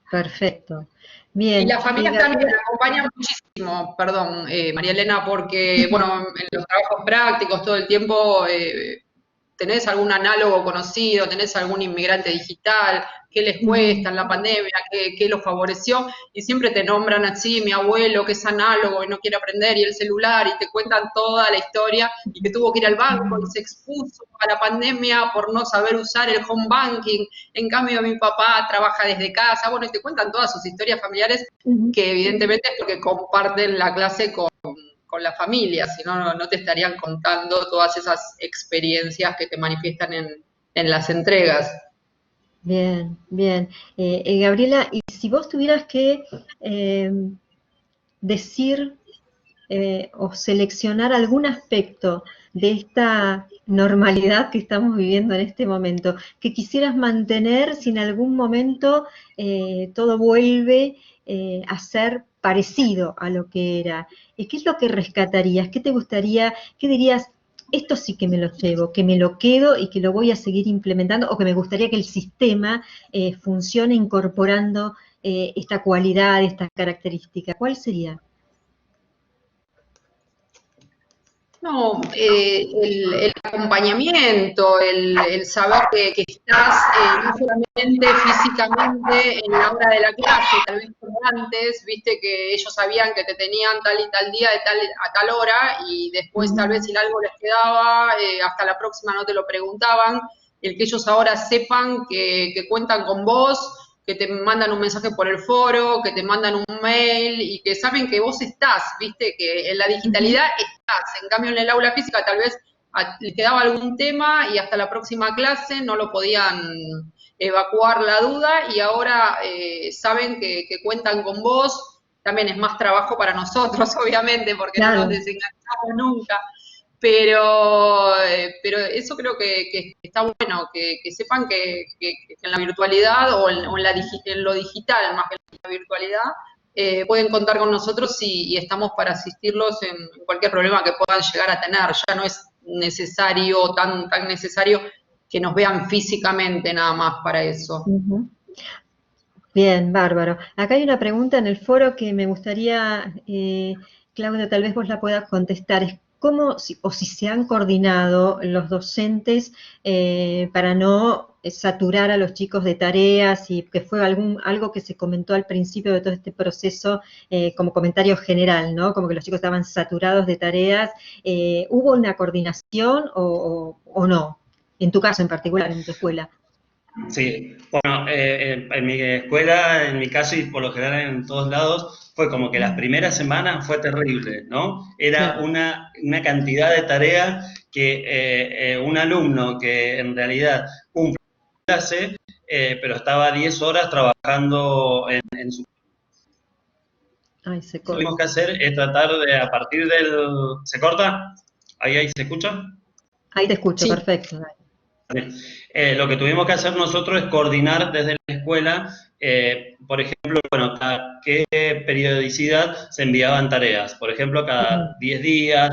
Perfecto. Bien. Y las familias también acompañan muchísimo, perdón, María Elena, porque, bueno, en los trabajos prácticos todo el tiempo tenés algún análogo conocido, tenés algún inmigrante digital, qué les cuesta en la pandemia, qué los favoreció, y siempre te nombran así, mi abuelo que es análogo y no quiere aprender, y el celular, y te cuentan toda la historia, y que tuvo que ir al banco y se expuso a la pandemia por no saber usar el home banking, en cambio mi papá trabaja desde casa, bueno, y te cuentan todas sus historias familiares, que evidentemente es porque comparten la clase con la familia, si no, no te estarían contando todas esas experiencias que te manifiestan en las entregas. Bien, bien. Gabriela, y si vos tuvieras que decir o seleccionar algún aspecto de esta normalidad que estamos viviendo en este momento, que quisieras mantener si en algún momento todo vuelve a ser parecido a lo que era, ¿qué es lo que rescatarías? ¿Qué te gustaría? ¿Qué dirías? Esto sí que me lo llevo, que me lo quedo y que lo voy a seguir implementando, o que me gustaría que el sistema funcione incorporando esta cualidad, esta característica. ¿Cuál sería? No, el acompañamiento, el saber que estás no solamente físicamente en la hora de la clase, tal vez como antes, viste que ellos sabían que te tenían tal y tal día a tal hora, y después tal vez si algo les quedaba, hasta la próxima no te lo preguntaban. El que ellos ahora sepan que cuentan con vos, que te mandan un mensaje por el foro, que te mandan un mail, y que saben que vos estás, viste, que en la digitalidad estás. En cambio, en el aula física tal vez les quedaba algún tema y hasta la próxima clase no lo podían evacuar la duda, y ahora saben que cuentan con vos. También es más trabajo para nosotros, obviamente, porque no nos desenganchamos nunca. Pero eso creo que está bueno, que sepan que en la virtualidad o en lo digital, más que en la virtualidad, pueden contar con nosotros y estamos para asistirlos en cualquier problema que puedan llegar a tener. Ya no es necesario, tan necesario que nos vean físicamente nada más para eso. Bien, bárbaro. Acá hay una pregunta en el foro que me gustaría, Claudia, tal vez vos la puedas contestar. Es cómo, o si se han coordinado los docentes para no saturar a los chicos de tareas, y que fue algo que se comentó al principio de todo este proceso como comentario general, ¿no? Como que los chicos estaban saturados de tareas. ¿Hubo una coordinación o no? En tu caso en particular, en tu escuela. Sí, bueno, en mi escuela, en mi caso y por lo general en todos lados, fue como que las primeras semanas fue terrible, ¿no? Era una cantidad de tareas que un alumno que en realidad cumple clase, pero estaba 10 horas trabajando en su... Ay, se corta. Lo que tuvimos que hacer es tratar de, a partir del... ¿Se corta? ¿Ahí se escucha? Ahí te escucho, sí. Perfecto. Lo que tuvimos que hacer nosotros es coordinar desde la escuela, por ejemplo, bueno, a qué periodicidad se enviaban tareas. Por ejemplo, cada 10 días,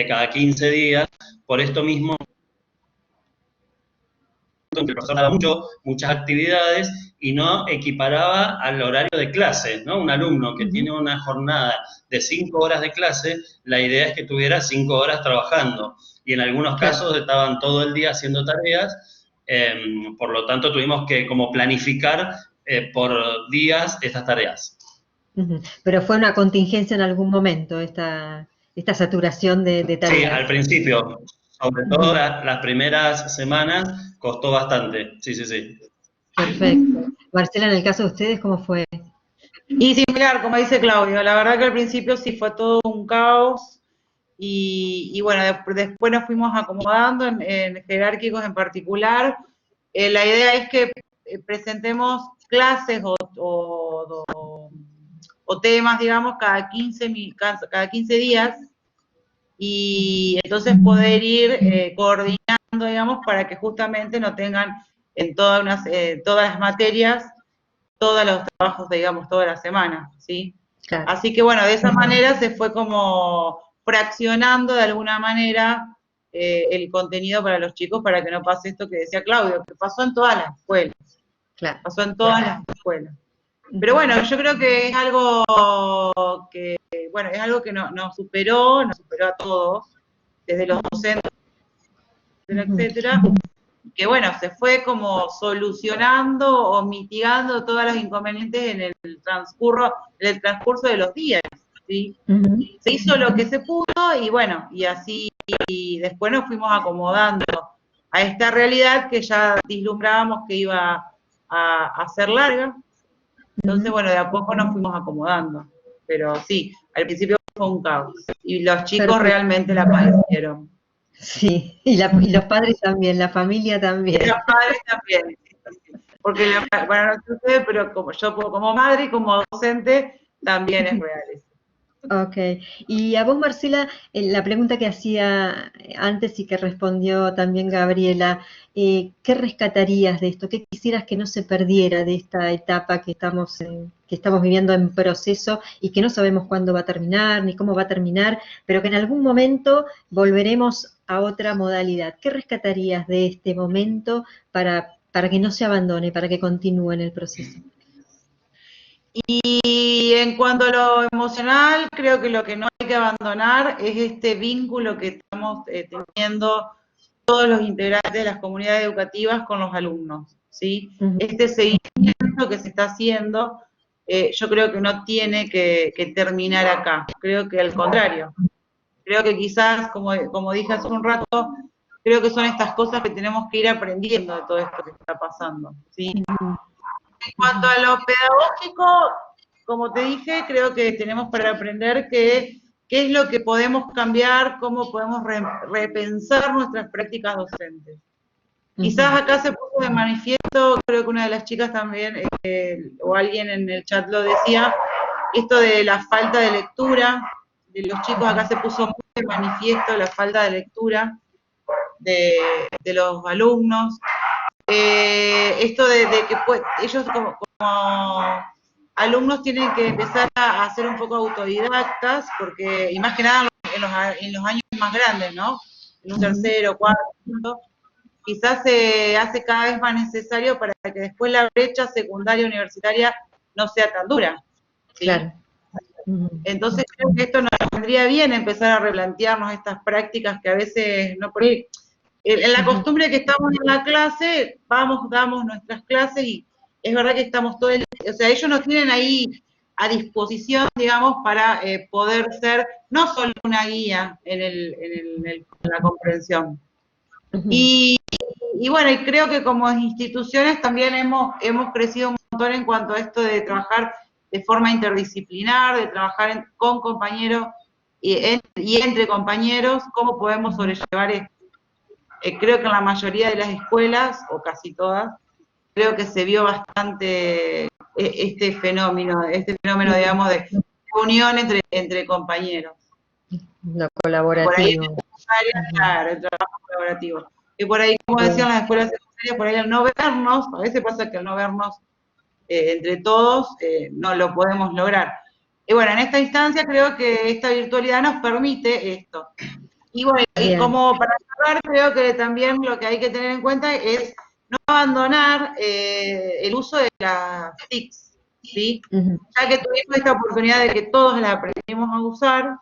cada 15 días. Por esto mismo, el profesor daba muchas actividades y no equiparaba al horario de clase, ¿no? Un alumno que tiene una jornada de 5 horas de clase, la idea es que tuviera 5 horas trabajando. Y en algunos casos estaban todo el día haciendo tareas, Por lo tanto, tuvimos que como planificar por días estas tareas. Pero fue una contingencia en algún momento, esta saturación de tareas. Sí, al principio, sobre todo las primeras semanas, costó bastante. Sí, sí, sí. Perfecto. Marcela, en el caso de ustedes, ¿cómo fue? Y similar, como dice Claudio, la verdad que al principio sí fue todo un caos y bueno, después nos fuimos acomodando en jerárquicos en particular. La idea es que presentemos clases o temas, digamos, cada 15 días y entonces poder ir coordinando, digamos, para que justamente no tengan en todas las materias todos los trabajos, digamos, toda la semana, ¿sí? Claro. Así que bueno, de esa manera se fue como fraccionando de alguna manera el contenido para los chicos para que no pase esto que decía Claudio, que pasó en todas las escuelas. Claro. Pasó en todas las escuelas. Pero bueno, yo creo que es algo que, bueno, es algo que nos superó a todos, desde los docentes, etcétera, que bueno, se fue como solucionando o mitigando todos los inconvenientes en el transcurso de los días, ¿sí? Se hizo lo que se pudo y bueno, y así y después nos fuimos acomodando a esta realidad que ya vislumbrábamos que iba a ser larga. Entonces, bueno, de a poco nos fuimos acomodando. Pero sí, al principio fue un caos. Y los chicos realmente la padecieron. Sí, y los padres también, la familia también. Y los padres también. Porque, bueno, no sé, pero como madre y como docente, también es real eso. Ok, y a vos, Marcela, la pregunta que hacía antes y que respondió también Gabriela, ¿qué rescatarías de esto? ¿Qué quisieras que no se perdiera de esta etapa que estamos viviendo en proceso y que no sabemos cuándo va a terminar ni cómo va a terminar, pero que en algún momento volveremos a otra modalidad? ¿Qué rescatarías de este momento para que no se abandone, para que continúe en el proceso? Y en cuanto a lo emocional, creo que lo que no hay que abandonar es este vínculo que estamos teniendo todos los integrantes de las comunidades educativas con los alumnos, ¿sí? Este seguimiento que se está haciendo, yo creo que no tiene que terminar acá, creo que al contrario. Creo que quizás, como dije hace un rato, creo que son estas cosas que tenemos que ir aprendiendo de todo esto que está pasando, ¿sí? En cuanto a lo pedagógico, como te dije, creo que tenemos para aprender qué es lo que podemos cambiar, cómo podemos repensar nuestras prácticas docentes. Quizás acá se puso de manifiesto, creo que una de las chicas también, o alguien en el chat lo decía, esto de la falta de lectura, de los chicos acá se puso muy de manifiesto la falta de lectura de los alumnos. Esto de que ellos como alumnos tienen que empezar a ser un poco autodidactas, porque, y más que nada en los años más grandes, ¿no? En un tercero, cuarto, quinto, quizás se hace cada vez más necesario para que después la brecha secundaria universitaria no sea tan dura, ¿sí? Claro. Entonces creo que esto nos vendría bien empezar a replantearnos estas prácticas que a veces no por ahí. En la costumbre que estamos en la clase, damos nuestras clases y es verdad que estamos todo el día, o sea, ellos nos tienen ahí a disposición, digamos, para poder ser no solo una guía en la comprensión. Y bueno, y creo que como instituciones también hemos crecido un montón en cuanto a esto de trabajar de forma interdisciplinar, de trabajar con compañeros y entre compañeros, cómo podemos sobrellevar esto. Creo que en la mayoría de las escuelas, o casi todas, creo que se vio bastante este fenómeno, digamos, de unión entre compañeros. Lo colaborativo. Claro, el trabajo colaborativo. Y por ahí, como decían las escuelas secundarias, por ahí al no vernos, a veces pasa que al no vernos entre todos, no lo podemos lograr. Y bueno, en esta instancia creo que esta virtualidad nos permite esto. Y bueno, y como para cerrar, creo que también lo que hay que tener en cuenta es no abandonar el uso de las TICs, ¿sí? Ya que tuvimos esta oportunidad de que todos la aprendimos a usar,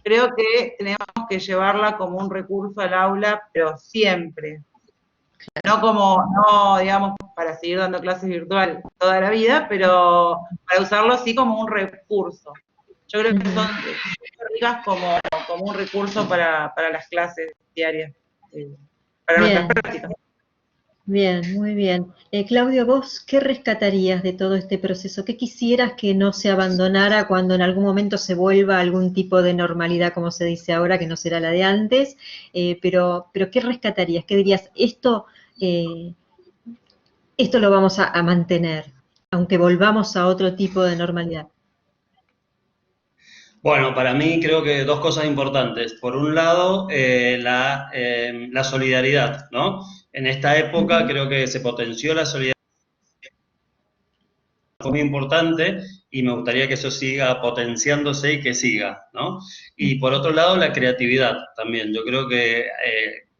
creo que tenemos que llevarla como un recurso al aula, pero siempre. No digamos, para seguir dando clases virtual toda la vida, pero para usarlo sí como un recurso. Yo creo que son ricas como un recurso para las clases diarias, para nuestras prácticas. Bien, muy bien. Claudio, ¿vos qué rescatarías de todo este proceso? ¿Qué quisieras que no se abandonara cuando en algún momento se vuelva a algún tipo de normalidad, como se dice ahora, que no será la de antes? Pero ¿qué rescatarías? ¿Qué dirías? Esto lo vamos a mantener, aunque volvamos a otro tipo de normalidad. Bueno, para mí creo que dos cosas importantes. Por un lado, la solidaridad, ¿no? En esta época creo que se potenció la solidaridad, fue muy importante y me gustaría que eso siga potenciándose y que siga, ¿no? Y por otro lado, la creatividad también. Yo creo que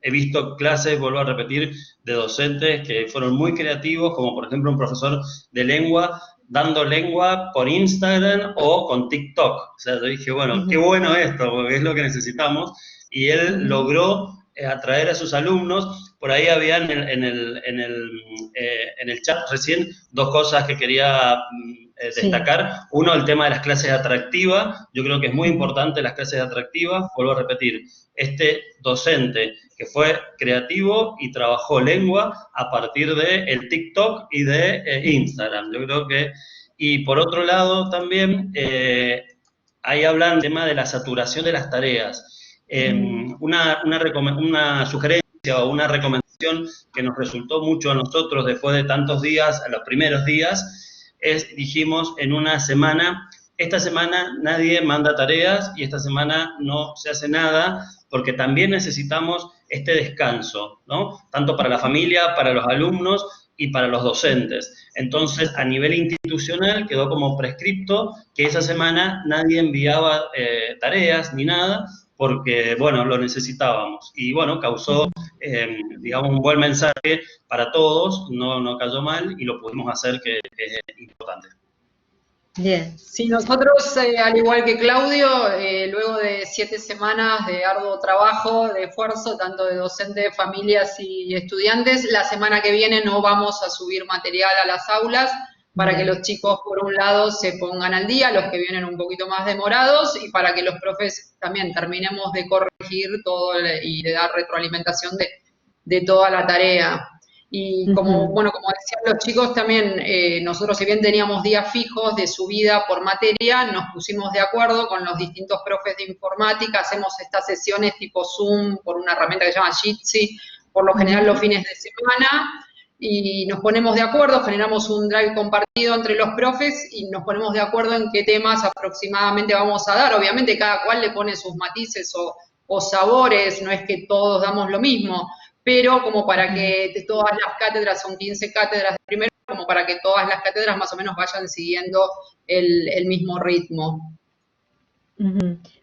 he visto clases, vuelvo a repetir, de docentes que fueron muy creativos, como por ejemplo un profesor de lengua dando lengua por Instagram o con TikTok. O sea, yo dije, bueno, qué bueno esto, porque es lo que necesitamos. Y él logró atraer a sus alumnos. Por ahí habían en el chat recién dos cosas que quería destacar. Sí. Uno, el tema de las clases atractivas. Yo creo que es muy importante las clases atractivas. Vuelvo a repetir, este docente que fue creativo y trabajó lengua a partir de el TikTok y de Instagram. Yo creo que, y por otro lado también, ahí hablan del tema de la saturación de las tareas. Una sugerencia o una recomendación que nos resultó mucho a nosotros después de tantos días, a los primeros días, dijimos en una semana, esta semana nadie manda tareas y esta semana no se hace nada, porque también necesitamos este descanso, ¿no? Tanto para la familia, para los alumnos y para los docentes. Entonces, a nivel institucional quedó como prescripto que esa semana nadie enviaba tareas ni nada, porque, bueno, lo necesitábamos. Y, bueno, causó, digamos, un buen mensaje para todos, no cayó mal y lo pudimos hacer, que es importante. Bien. Sí, nosotros, al igual que Claudio, luego de 7 semanas de arduo trabajo, de esfuerzo, tanto de docentes, familias y estudiantes, la semana que viene no vamos a subir material a las aulas para que los chicos, por un lado, se pongan al día, los que vienen un poquito más demorados, y para que los profes también terminemos de corregir todo y de dar retroalimentación de toda la tarea. Y como, bueno, como decían los chicos también, nosotros si bien teníamos días fijos de subida por materia, nos pusimos de acuerdo con los distintos profes de informática, hacemos estas sesiones tipo Zoom por una herramienta que se llama Jitsi, por lo general los fines de semana, y nos ponemos de acuerdo, generamos un drive compartido entre los profes y nos ponemos de acuerdo en qué temas aproximadamente vamos a dar. Obviamente cada cual le pone sus matices o sabores, no es que todos damos lo mismo, pero como para que todas las cátedras, son 15 cátedras de primero, como para que todas las cátedras más o menos vayan siguiendo el mismo ritmo.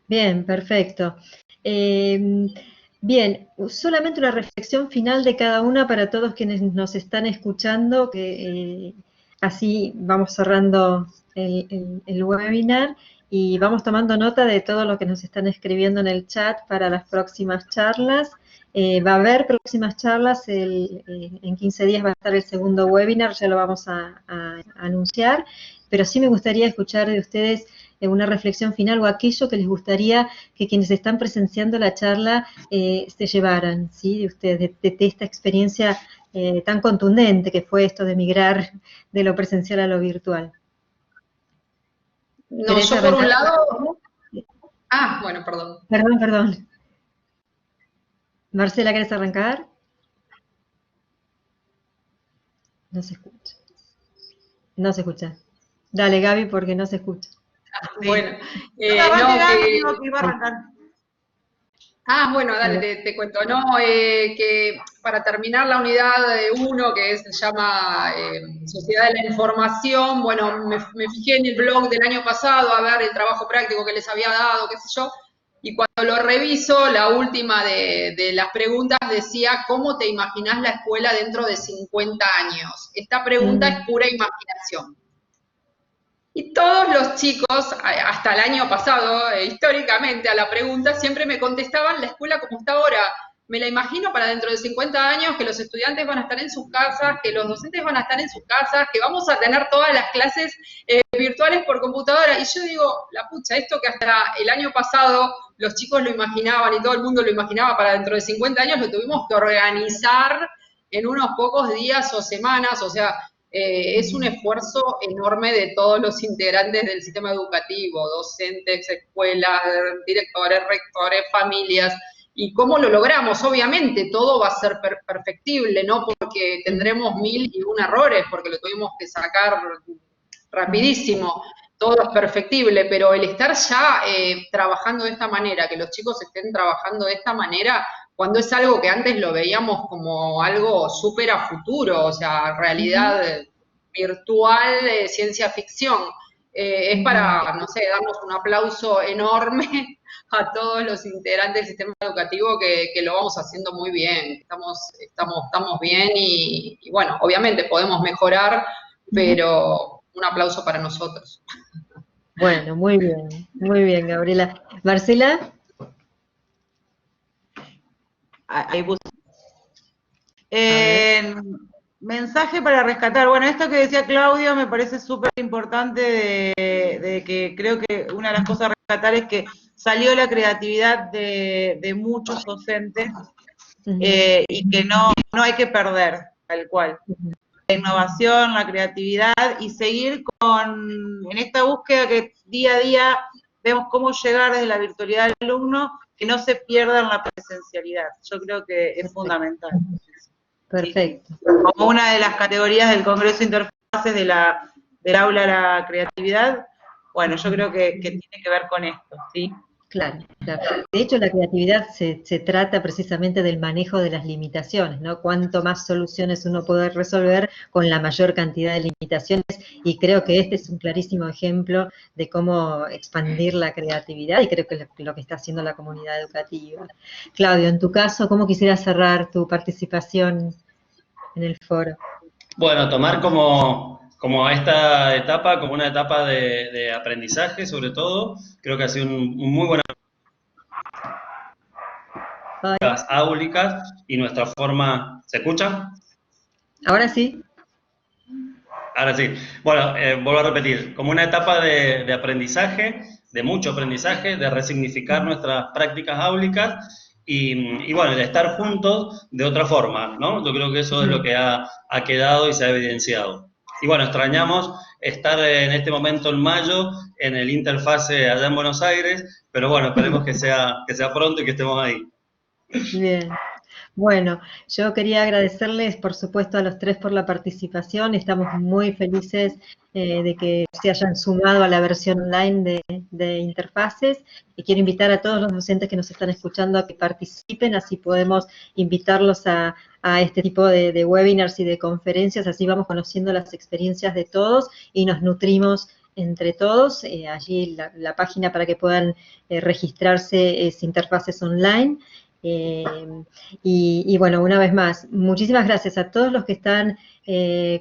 Bien, perfecto. Bien, solamente una reflexión final de cada una para todos quienes nos están escuchando, que así vamos cerrando el webinar y vamos tomando nota de todo lo que nos están escribiendo en el chat para las próximas charlas. Va a haber próximas charlas, en 15 días va a estar el segundo webinar, ya lo vamos a anunciar, pero sí me gustaría escuchar de ustedes una reflexión final o aquello que les gustaría que quienes están presenciando la charla se llevaran, ¿sí? De ustedes, de esta experiencia tan contundente que fue esto de migrar de lo presencial a lo virtual. No, yo por un lado... Ah, bueno, perdón. Perdón. Marcela, ¿querés arrancar? No se escucha. No se escucha. Dale, Gaby, porque no se escucha. Bueno, bueno, dale, te cuento. No, que para terminar la unidad 1, que se llama Sociedad de la Información, bueno, me fijé en el blog del año pasado a ver el trabajo práctico que les había dado, qué sé yo, y cuando lo reviso, la última de las preguntas decía, ¿cómo te imaginás la escuela dentro de 50 años? Esta pregunta es pura imaginación. Y todos los chicos, hasta el año pasado, históricamente, a la pregunta, siempre me contestaban la escuela como está ahora. me la imagino para dentro de 50 años, que los estudiantes van a estar en sus casas, que los docentes van a estar en sus casas, que vamos a tener todas las clases virtuales por computadora. Y yo digo, la pucha, esto que hasta el año pasado los chicos lo imaginaban y todo el mundo lo imaginaba para dentro de 50 años, lo tuvimos que organizar en unos pocos días o semanas, o sea, es un esfuerzo enorme de todos los integrantes del sistema educativo, docentes, escuelas, directores, rectores, familias. ¿Y cómo lo logramos? Obviamente todo va a ser perfectible, no porque tendremos 1001 errores, porque lo tuvimos que sacar rapidísimo, todo es perfectible, pero el estar ya trabajando de esta manera, que los chicos estén trabajando de esta manera, cuando es algo que antes lo veíamos como algo súper a futuro, o sea, realidad virtual, ciencia ficción, es para, no sé, darnos un aplauso enorme a todos los integrantes del sistema educativo que lo vamos haciendo muy bien, estamos bien y bueno, obviamente podemos mejorar, pero un aplauso para nosotros. Bueno, muy bien, Gabriela. Marcela. Ahí puse. Mensaje para rescatar. Bueno, esto que decía Claudio me parece súper importante de que creo que una de las cosas a rescatar es que salió la creatividad de muchos docentes y que no hay que perder, tal cual. La innovación, la creatividad y seguir en esta búsqueda que día a día vemos cómo llegar desde la virtualidad del alumno, que no se pierda en la presencialidad. Yo creo que es fundamental. Perfecto. Como una de las categorías del Congreso Interfaces del aula a la creatividad, bueno, yo creo que tiene que ver con esto, ¿sí? Claro, claro. De hecho, la creatividad se trata precisamente del manejo de las limitaciones, ¿no? Cuanto más soluciones uno puede resolver con la mayor cantidad de limitaciones, y creo que este es un clarísimo ejemplo de cómo expandir la creatividad, y creo que es lo que está haciendo la comunidad educativa. Claudio, en tu caso, ¿cómo quisieras cerrar tu participación en el foro? Bueno, tomar como esta etapa, como una etapa de aprendizaje, sobre todo, creo que ha sido un muy buen áulicas y nuestra forma... ¿Se escucha? Ahora sí. Ahora sí. Bueno, vuelvo a repetir, como una etapa de aprendizaje, de mucho aprendizaje, de resignificar nuestras prácticas áulicas y bueno, de estar juntos de otra forma, ¿no? Yo creo que eso es lo que ha quedado y se ha evidenciado. Y bueno, extrañamos estar en este momento en mayo en el Interfase allá en Buenos Aires, pero bueno, esperemos que sea pronto y que estemos ahí. Bien. Bueno, yo quería agradecerles, por supuesto, a los tres por la participación. Estamos muy felices de que se hayan sumado a la versión online de Interfaces. Y quiero invitar a todos los docentes que nos están escuchando a que participen, así podemos invitarlos a este tipo de webinars y de conferencias, así vamos conociendo las experiencias de todos y nos nutrimos entre todos. Allí la página para que puedan registrarse es Interfaces Online. Y bueno, una vez más, muchísimas gracias a todos los que están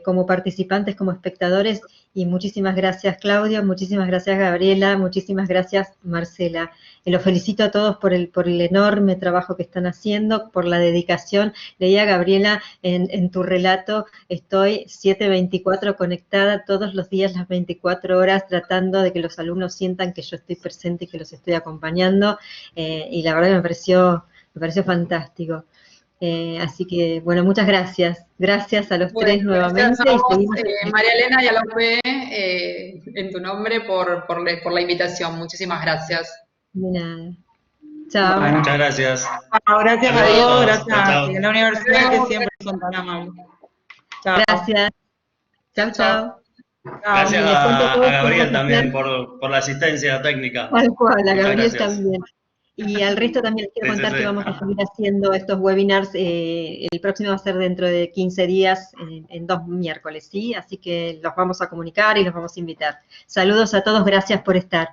como participantes, como espectadores, y muchísimas gracias Claudio, muchísimas gracias Gabriela, muchísimas gracias Marcela. Los felicito a todos por el enorme trabajo que están haciendo, por la dedicación. Leía, Gabriela, en tu relato, estoy 7/24 conectada todos los días, las 24 horas, tratando de que los alumnos sientan que yo estoy presente y que los estoy acompañando, y la verdad que me pareció fantástico. Así que, bueno, muchas gracias. Gracias a los tres nuevamente. Gracias a vos, María Elena, y a la UP, en tu nombre, por la invitación. Muchísimas gracias. De nada. Chao. Bueno, muchas gracias. Gracias a Dios, gracias a la universidad que siempre son tan amables. Chao. Gracias. Chao, chao. Gracias a Gabriel también por la asistencia técnica. Tal cual, a Gabriel también. Y al resto también les quiero contar que vamos a seguir haciendo estos webinars. El próximo va a ser dentro de 15 días, en 2 miércoles, ¿sí? Así que los vamos a comunicar y los vamos a invitar. Saludos a todos, gracias por estar.